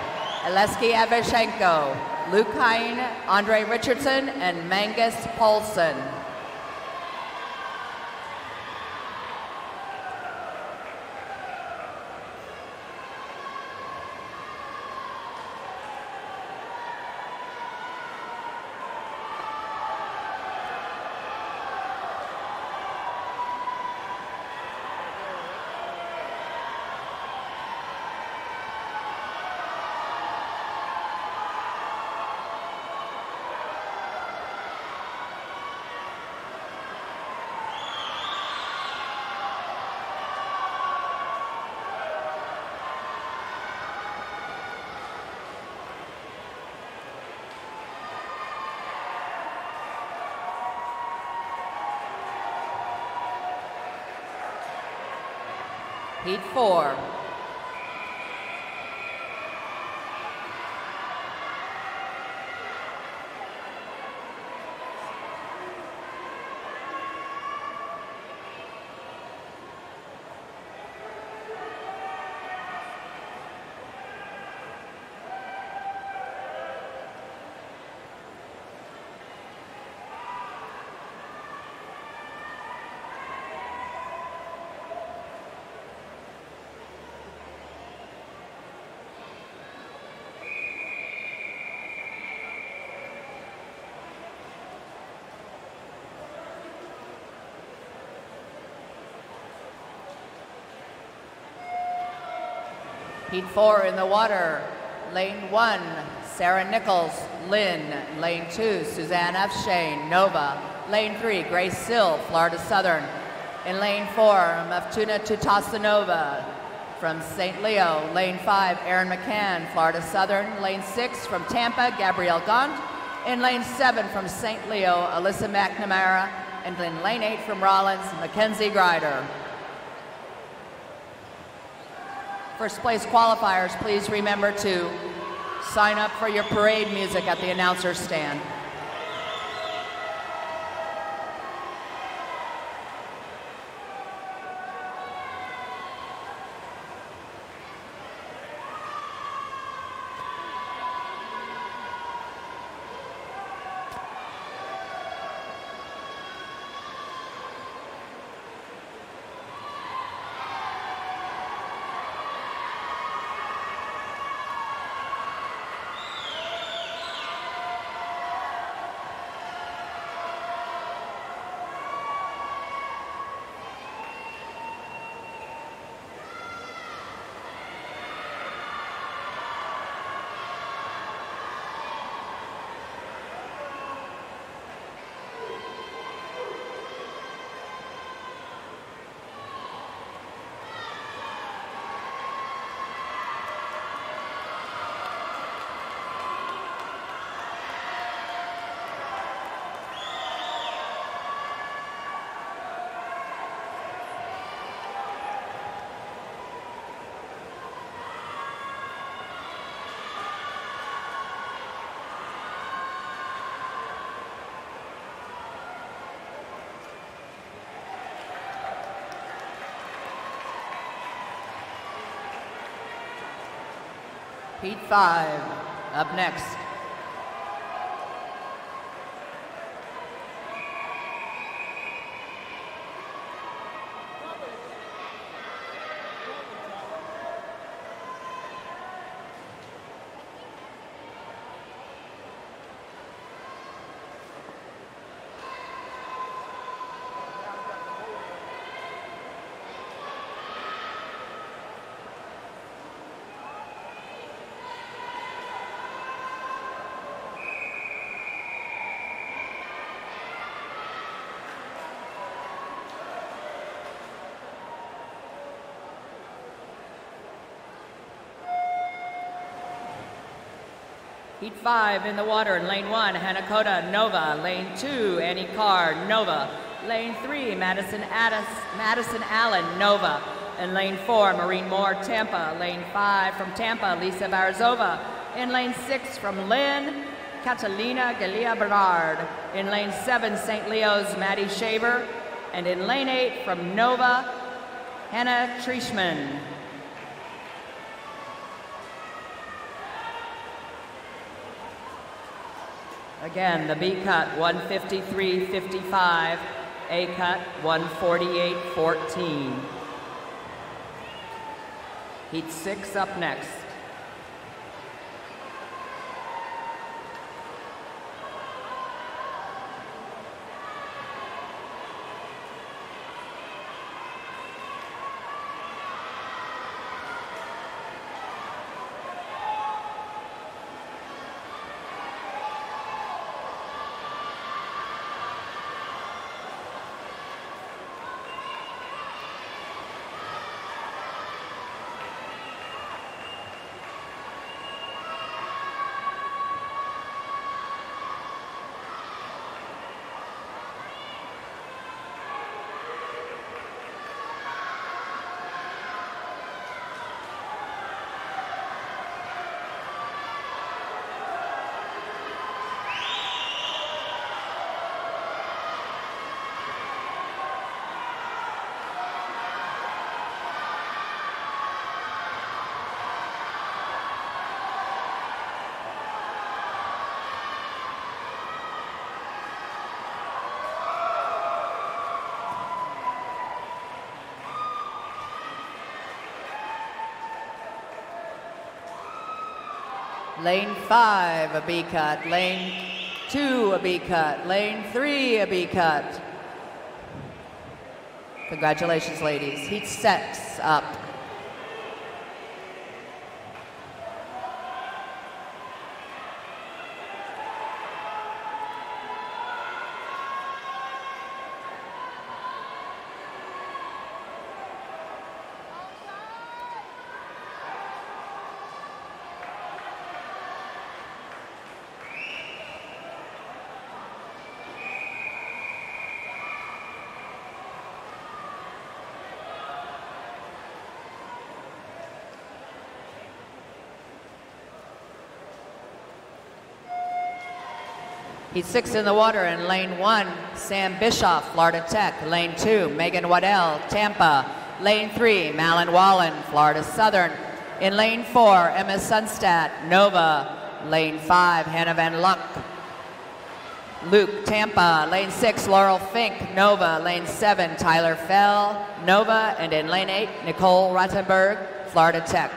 Aleski Avashenko, Luke Hine, Andre Richardson, and Mangus Paulson. Heat 4. Heat 4 in the water. Lane 1, Sarah Nichols, Lynn. Lane 2, Suzanne Afshane, Nova. Lane 3, Grace Sill, Florida Southern. In Lane 4, Maftuna Tutasanova from St. Leo. Lane 5, Erin McCann, Florida Southern. Lane 6, from Tampa, Gabrielle Gaunt. In Lane 7, from St. Leo, Alyssa McNamara. And in Lane 8, from Rollins, Mackenzie Grider. First place qualifiers, please remember to sign up for your parade music at the announcer's stand. Heat 5, up next. Heat 5 in the water in lane 1, Hanakota, Nova. Lane 2, Annie Carr, Nova. Lane 3, Madison Allen, Nova. In lane 4, Maureen Moore, Tampa. Lane 5 from Tampa, Lisa Barazova. In lane 6 from Lynn, Catalina Galia Bernard. In lane 7, St. Leo's, Maddie Shaver. And in lane 8 from Nova, Hannah Trishman. Again, the B cut, 153.55. A cut, 148.14. Heat 6 up next. Lane 5, a B cut. Lane 2, a B cut. Lane 3, a B cut. Congratulations, ladies. Heat 6 up. Heat 6 in the water in lane 1, Sam Bischoff, Florida Tech. Lane 2, Megan Waddell, Tampa. Lane 3, Malin Wallen, Florida Southern. In lane 4, Emma Sunstadt, Nova. Lane 5, Hannah Van Luke, Tampa. Lane 6, Laurel Fink, Nova. Lane 7, Tyler Fell, Nova. And in lane 8, Nicole Rottenberg, Florida Tech.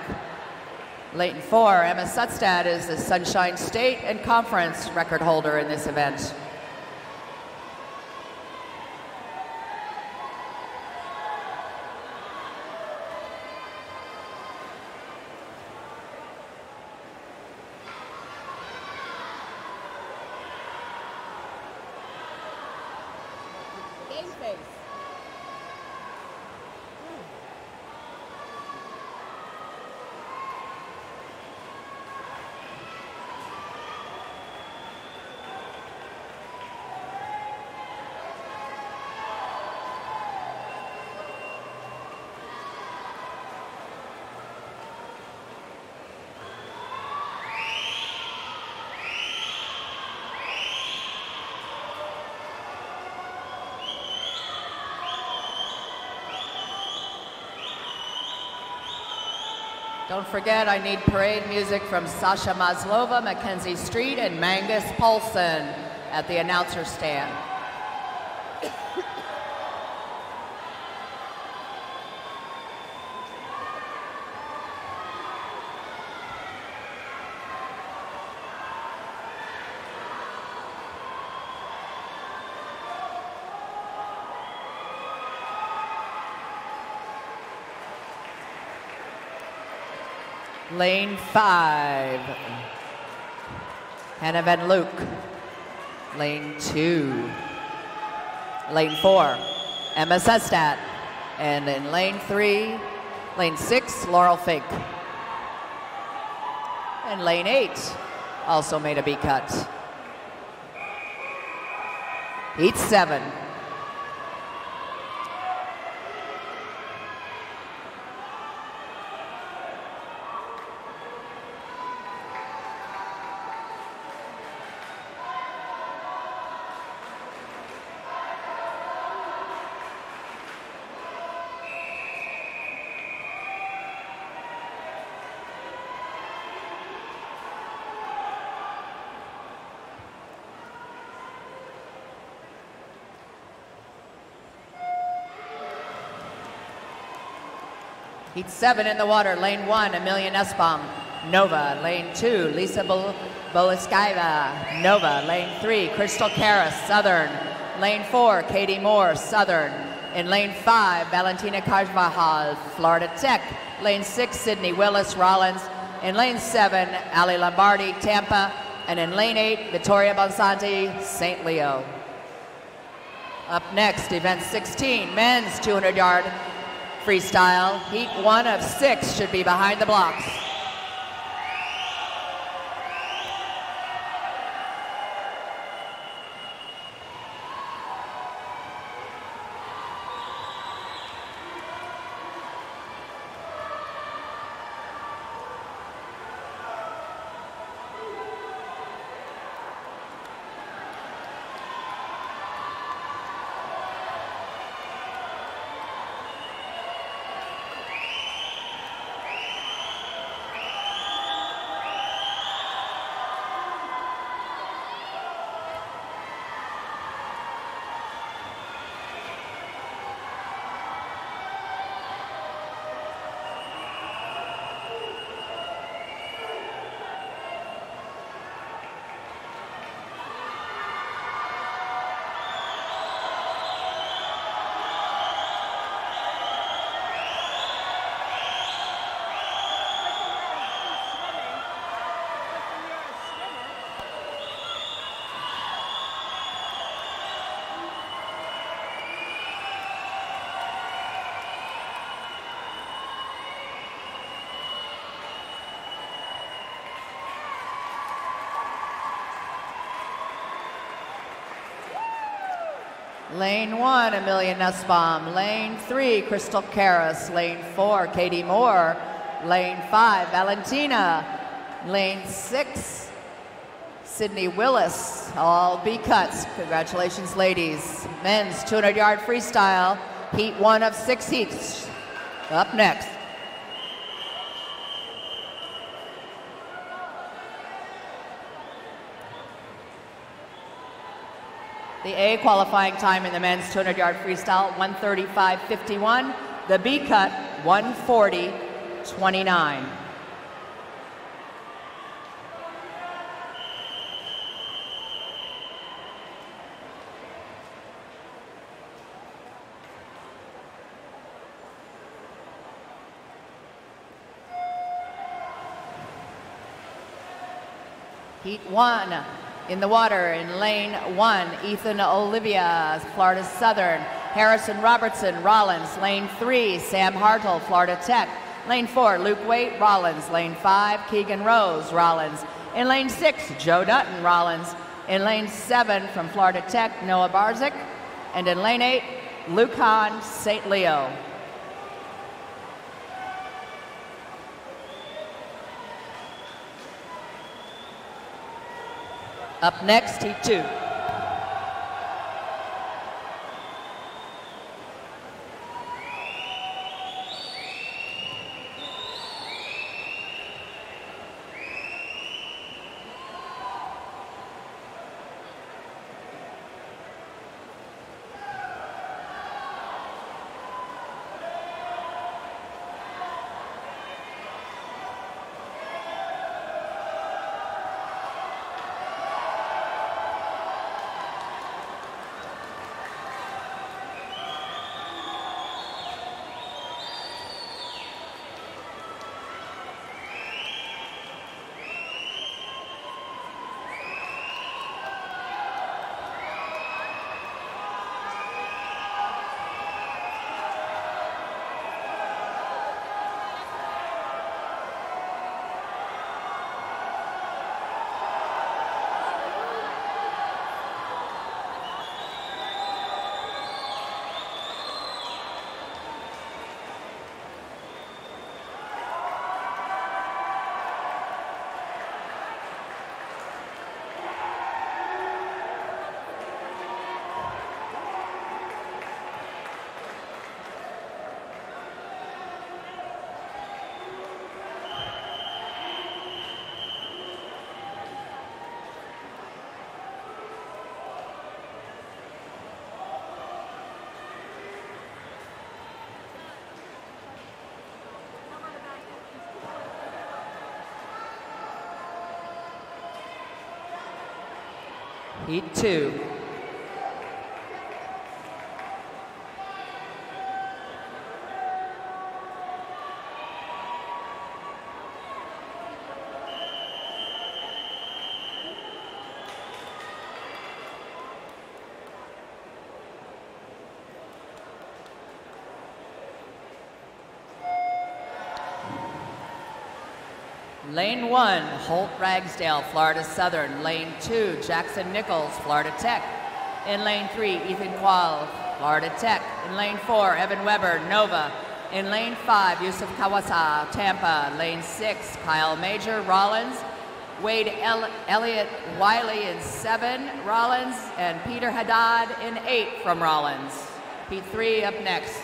Lane 4, Emma Sunstadt is the Sunshine State and Conference record holder in this event. Game face. Don't forget, I need parade music from Sasha Maslova, Mackenzie Street, and Mangus Paulson at the announcer stand. Lane 5, Hannah Van Luke. Lane 2, Lane 4, Emma Sestat. And in lane 3, lane 6, Laurel Fink. And lane 8 also made a B cut. Heat 7. Heat 7 in the water. Lane 1, Amelia Nussbaum, Nova. Lane 2, Lisa Boliskaiva, Nova. Lane 3, Crystal Karras, Southern. Lane 4, Katie Moore, Southern. In lane 5, Valentina Carvajal, Florida Tech. Lane 6, Sydney Willis, Rollins. In lane 7, Ali Lombardi, Tampa. And in lane 8, Vittoria Bonsanti, St. Leo. Up next, event 16, men's 200-yard freestyle. Heat 1 of 6 should be behind the blocks. Lane 1, Amelia Nussbaum. Lane 3, Crystal Karras. Lane 4, Katie Moore. Lane 5, Valentina. Lane 6, Sydney Willis. All B cuts. Congratulations, ladies. Men's 200-yard freestyle. Heat 1 of 6 heats. Up next. The A qualifying time in the men's 200-yard freestyle, 1:35.51. The B cut, 1:40.29. Heat 1. In the water, in lane 1, Ethan Olivia, Florida Southern. Harrison Robertson, Rollins. Lane 3, Sam Hartle, Florida Tech. Lane 4, Luke Waite, Rollins. Lane 5, Keegan Rose, Rollins. In lane 6, Joe Dutton, Rollins. In lane 7, from Florida Tech, Noah Barzik. And in lane 8, Luke Hahn, St. Leo. Up next, Heat 2. Heat 2. Lane 1, Holt Ragsdale, Florida Southern. Lane 2, Jackson Nichols, Florida Tech. In lane 3, Ethan Qual, Florida Tech. In lane 4, Evan Weber, Nova. In lane 5, Yusuf Kawasa, Tampa. Lane 6, Kyle Major, Rollins. Wade Elliott Wiley in 7, Rollins. And Peter Haddad in 8 from Rollins. Heat 3 up next.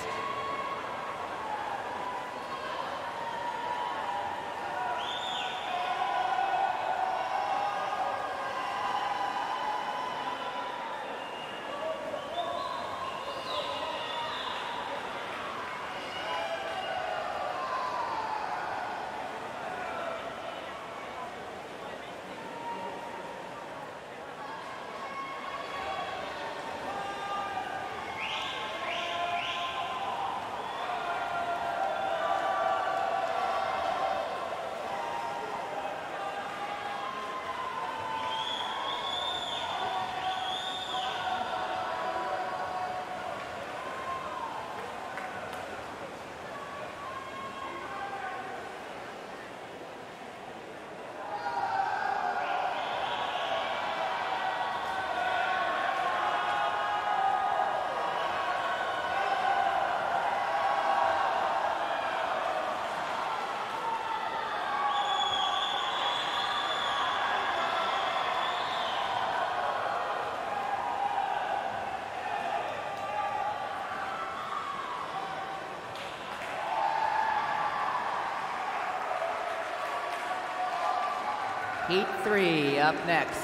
Heat 3 up next.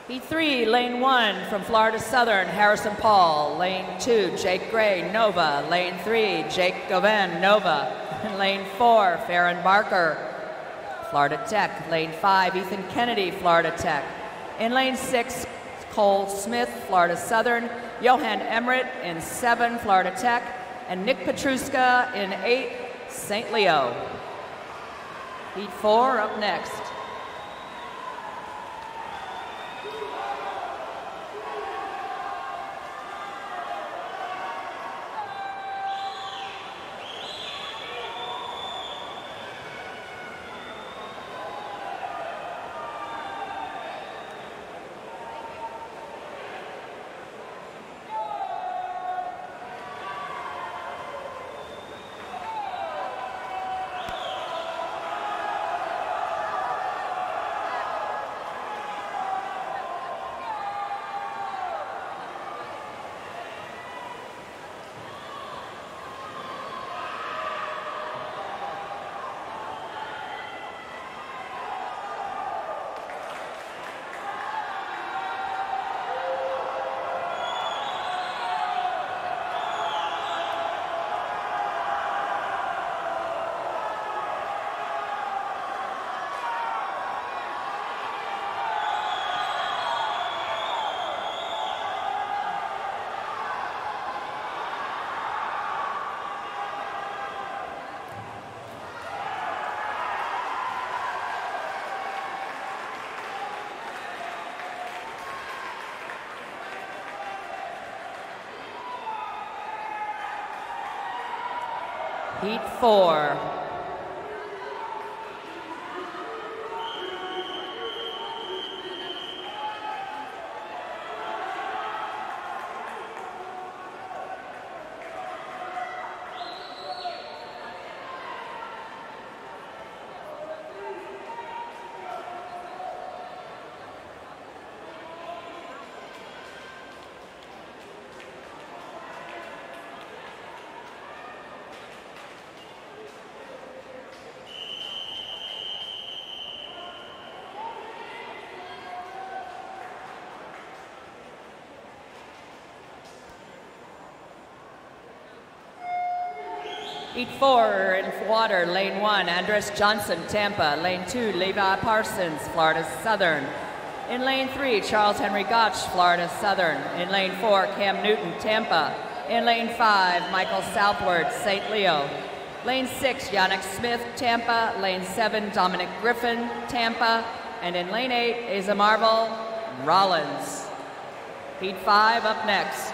Heat 3, lane 1 from Florida Southern, Harrison Paul. Lane 2, Jake Gray, Nova. Lane 3, Jake Govan, Nova. Lane 4, Farron Barker, Florida Tech. Lane 5, Ethan Kennedy, Florida Tech. In lane 6, Cole Smith, Florida Southern. Johan Emmerich in 7, Florida Tech. And Nick Petruska in 8, St. Leo. Heat 4 up next. Heat 4. Heat 4 in water, lane 1, Andres Johnson, Tampa. Lane 2, Levi Parsons, Florida Southern. In lane 3, Charles Henry Gotch, Florida Southern. In lane 4, Cam Newton, Tampa. In lane 5, Michael Southward, St. Leo. Lane 6, Yannick Smith, Tampa. Lane 7, Dominic Griffin, Tampa. And in lane 8, Asa Marvel, Rollins. Heat 5 up next.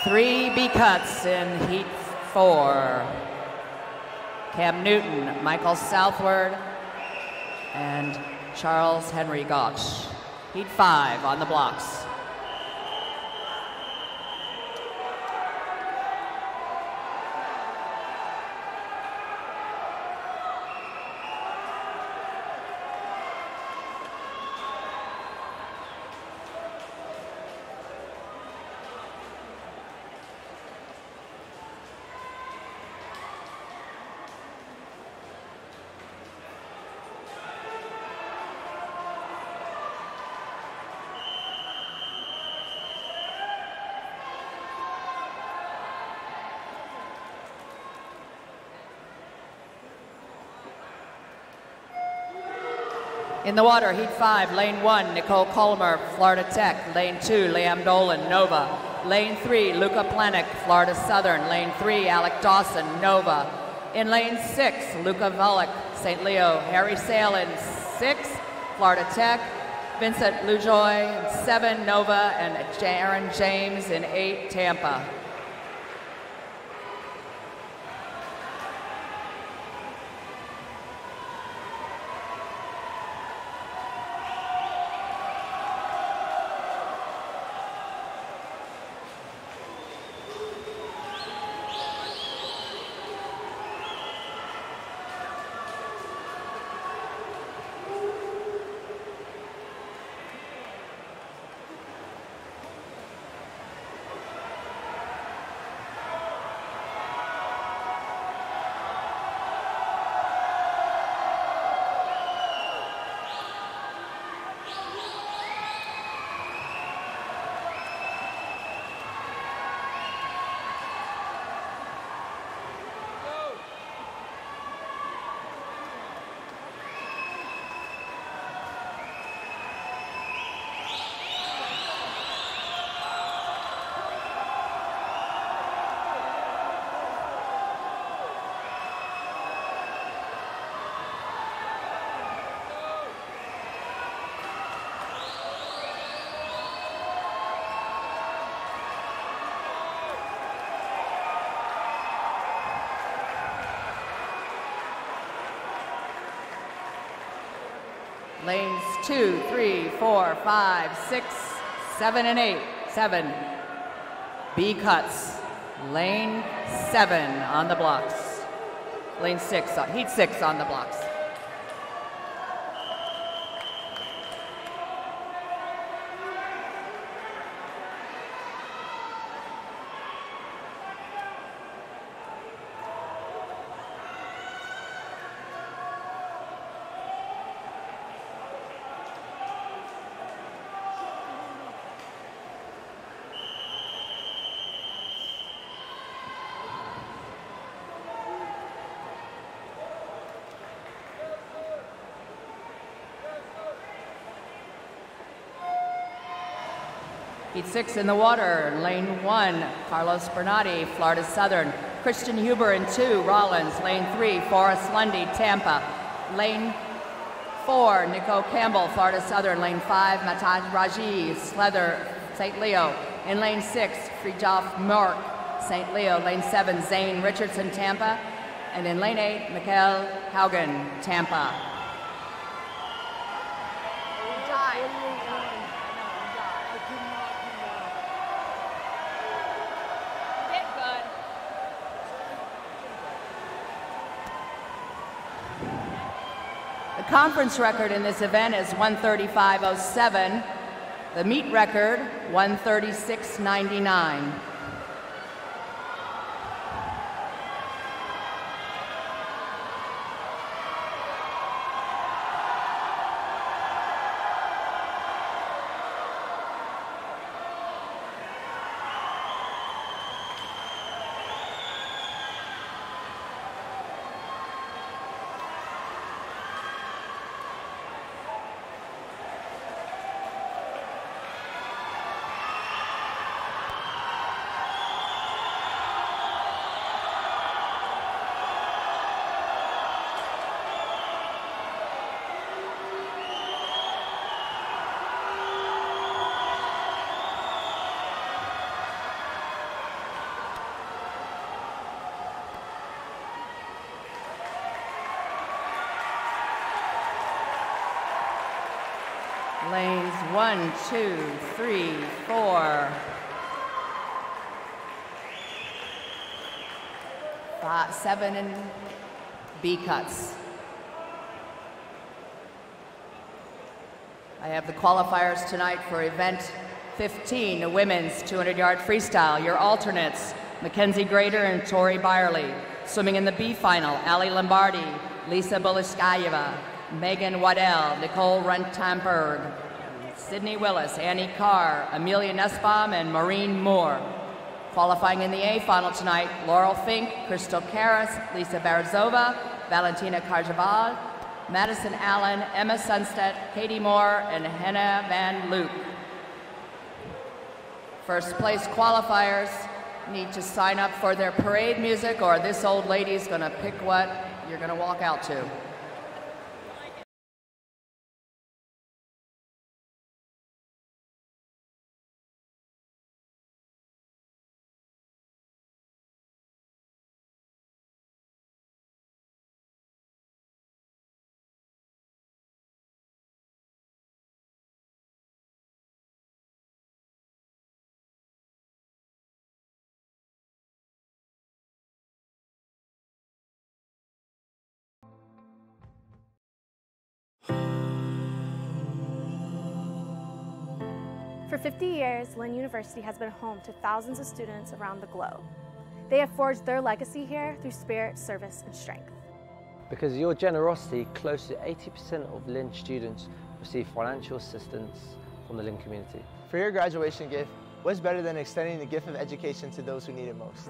Three B cuts in Heat 4. Cam Newton, Michael Southward, and Charles Henry Gotch. Heat 5 on the blocks. In the water, Heat 5, Lane 1, Nicole Colmer, Florida Tech. Lane 2, Liam Dolan, Nova. Lane 3, Luca Planick, Florida Southern. Lane 3, Alec Dawson, Nova. In Lane 6, Luca Volek, St. Leo. Harry Sale in 6, Florida Tech. Vincent Lujoy in 7, Nova. And Aaron James in 8, Tampa. Lanes 2, 3, 4, 5, 6, 7, and 8. 7 B cuts. Lane 7 on the blocks. Lane 6, Heat 6 on the blocks. Heat 6 in the water, lane 1, Carlos Bernardi, Florida Southern. Christian Huber in 2, Rollins. Lane 3, Forrest Lundy, Tampa. Lane 4, Nico Campbell, Florida Southern. Lane 5, Mataj Raji, Slether, St. Leo. In lane 6, Fridtjof Mörk, St. Leo. Lane 7, Zane Richardson, Tampa. And in lane 8, Mikhail Haugen, Tampa. The conference record in this event is 135.07. The meet record, 136.99. Lanes 1, 2, 3, 4, 5, 7, and B cuts. I have the qualifiers tonight for event 15, a women's 200-yard freestyle. Your alternates, Mackenzie Grader and Tori Byerly. Swimming in the B final, Ali Lombardi, Lisa Bolishkayeva, Megan Waddell, Nicole Rentamberg, Sydney Willis, Annie Carr, Amelia Nussbaum, and Maureen Moore. Qualifying in the A final tonight, Laurel Fink, Crystal Karras, Lisa Barazova, Valentina Karjaval, Madison Allen, Emma Sunstead, Katie Moore, and Hannah Van Luke. First place qualifiers need to sign up for their parade music, or this old lady's gonna pick what you're gonna walk out to. For 50 years, Lynn University has been home to thousands of students around the globe. They have forged their legacy here through spirit, service, and strength. Because of your generosity, close to 80% of Lynn students receive financial assistance from the Lynn community. For your graduation gift, what's better than extending the gift of education to those who need it most?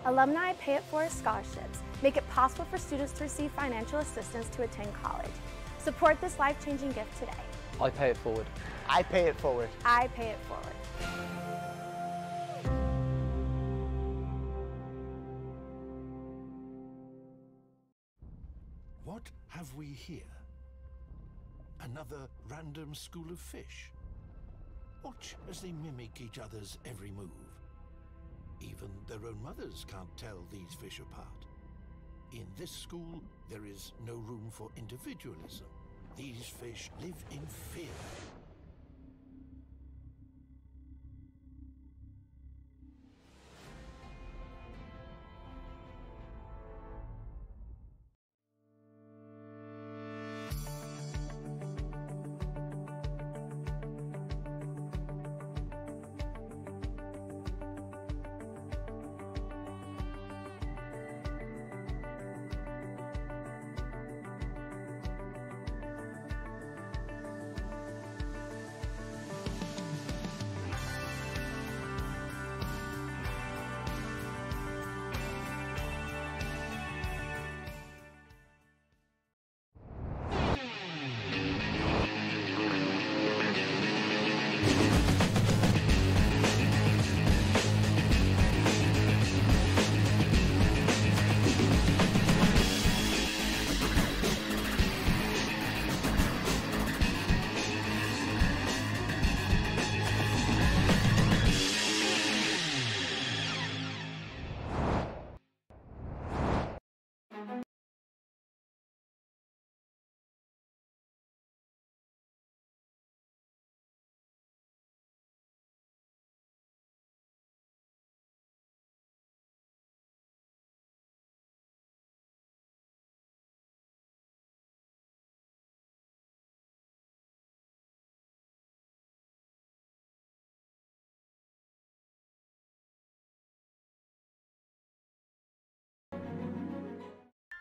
Alumni Pay It Forward scholarships make it possible for students to receive financial assistance to attend college. Support this life-changing gift today. I pay it forward. I pay it forward. I pay it forward. What have we here? Another random school of fish. Watch as they mimic each other's every move. Even their own mothers can't tell these fish apart. In this school, there is no room for individualism. These fish live in fear.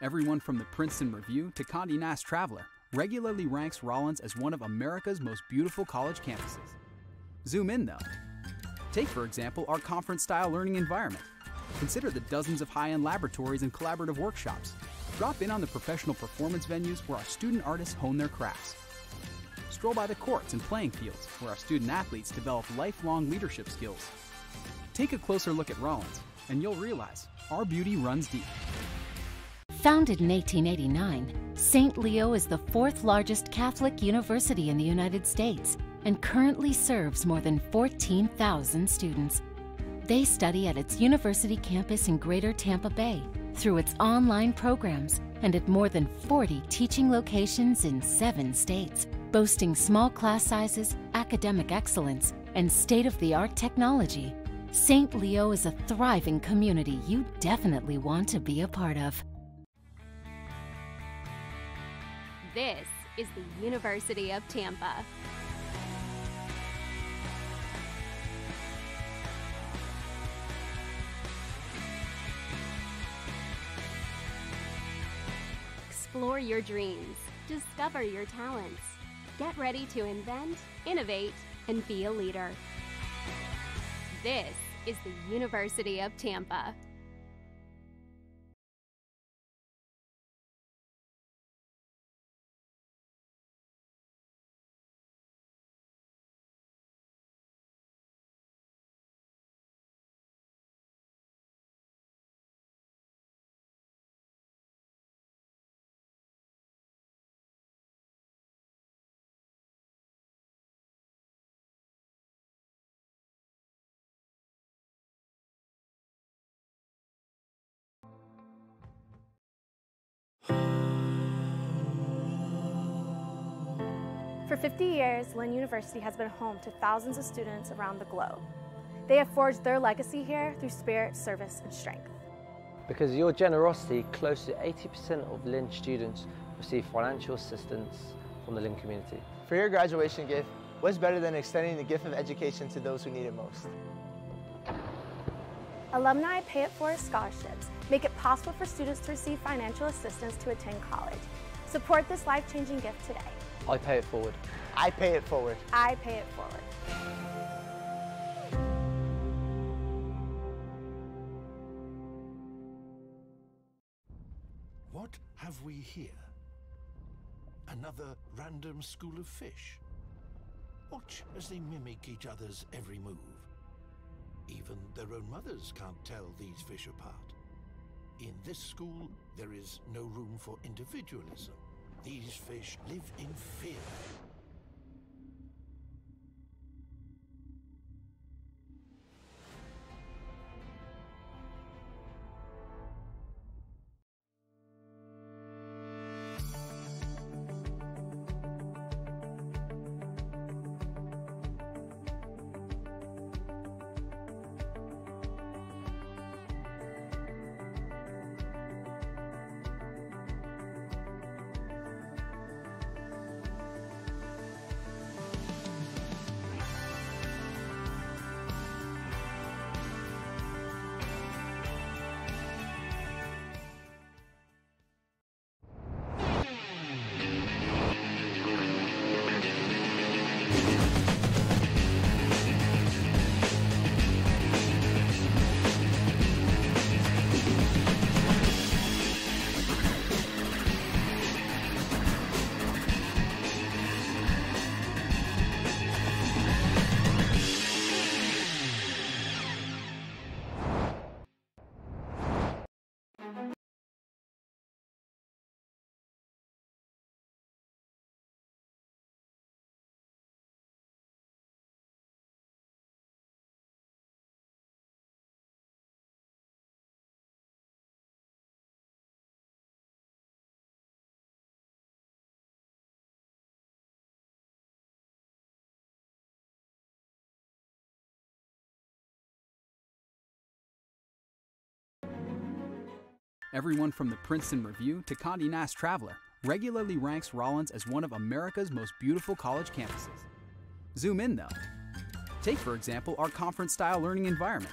Everyone from the Princeton Review to Condé Nast Traveler regularly ranks Rollins as one of America's most beautiful college campuses. Zoom in though. Take, for example, our conference-style learning environment. Consider the dozens of high-end laboratories and collaborative workshops. Drop in on the professional performance venues where our student artists hone their crafts. Stroll by the courts and playing fields where our student athletes develop lifelong leadership skills. Take a closer look at Rollins, and you'll realize our beauty runs deep. Founded in 1889, St. Leo is the fourth largest Catholic university in the United States and currently serves more than 14,000 students. They study at its university campus in Greater Tampa Bay, through its online programs, and at more than 40 teaching locations in 7 states, boasting small class sizes, academic excellence, and state-of-the-art technology. St. Leo is a thriving community you definitely want to be a part of. This is the University of Tampa. Explore your dreams, discover your talents. Get ready to invent, innovate, and be a leader. This is the University of Tampa. For 50 years, Lynn University has been home to thousands of students around the globe. They have forged their legacy here through spirit, service, and strength. Because of your generosity, close to 80% of Lynn students receive financial assistance from the Lynn community. For your graduation gift, what's better than extending the gift of education to those who need it most? Alumni Pay It Forward scholarships make it possible for students to receive financial assistance to attend college. Support this life-changing gift today. I pay it forward. I pay it forward. I pay it forward. What have we here? Another random school of fish. Watch as they mimic each other's every move. Even their own mothers can't tell these fish apart. In this school, there is no room for individualism. These fish live in fear. Everyone from the Princeton Review to Condé Nast Traveler regularly ranks Rollins as one of America's most beautiful college campuses. Zoom in though. Take, for example, our conference-style learning environment.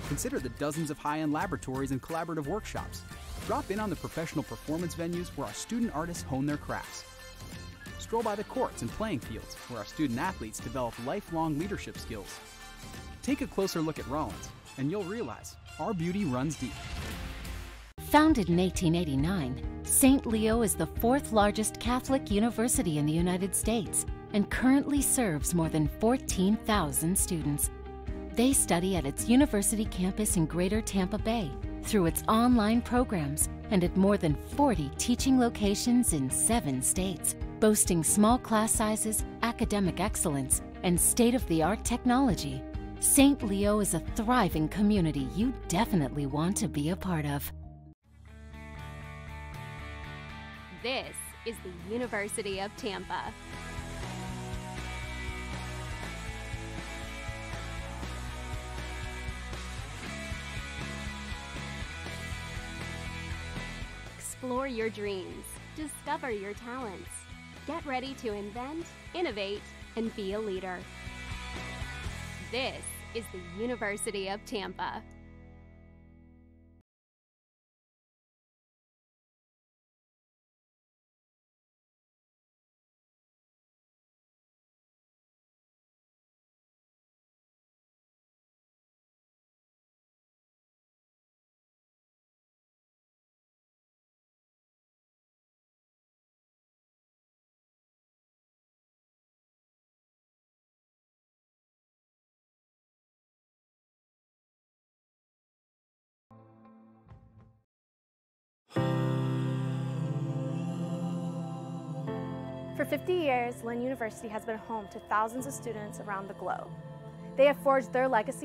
Consider the dozens of high-end laboratories and collaborative workshops. Drop in on the professional performance venues where our student artists hone their crafts. Stroll by the courts and playing fields where our student athletes develop lifelong leadership skills. Take a closer look at Rollins, and you'll realize our beauty runs deep. Founded in 1889, St. Leo is the fourth largest Catholic university in the United States and currently serves more than 14,000 students. They study at its university campus in Greater Tampa Bay, through its online programs, and at more than 40 teaching locations in 7 states, boasting small class sizes, academic excellence, and state-of-the-art technology. St. Leo is a thriving community you definitely want to be a part of. This is the University of Tampa. Explore your dreams, discover your talents. Get ready to invent, innovate, and be a leader. This is the University of Tampa. For 50 years, Lynn University has been home to thousands of students around the globe. They have forged their legacy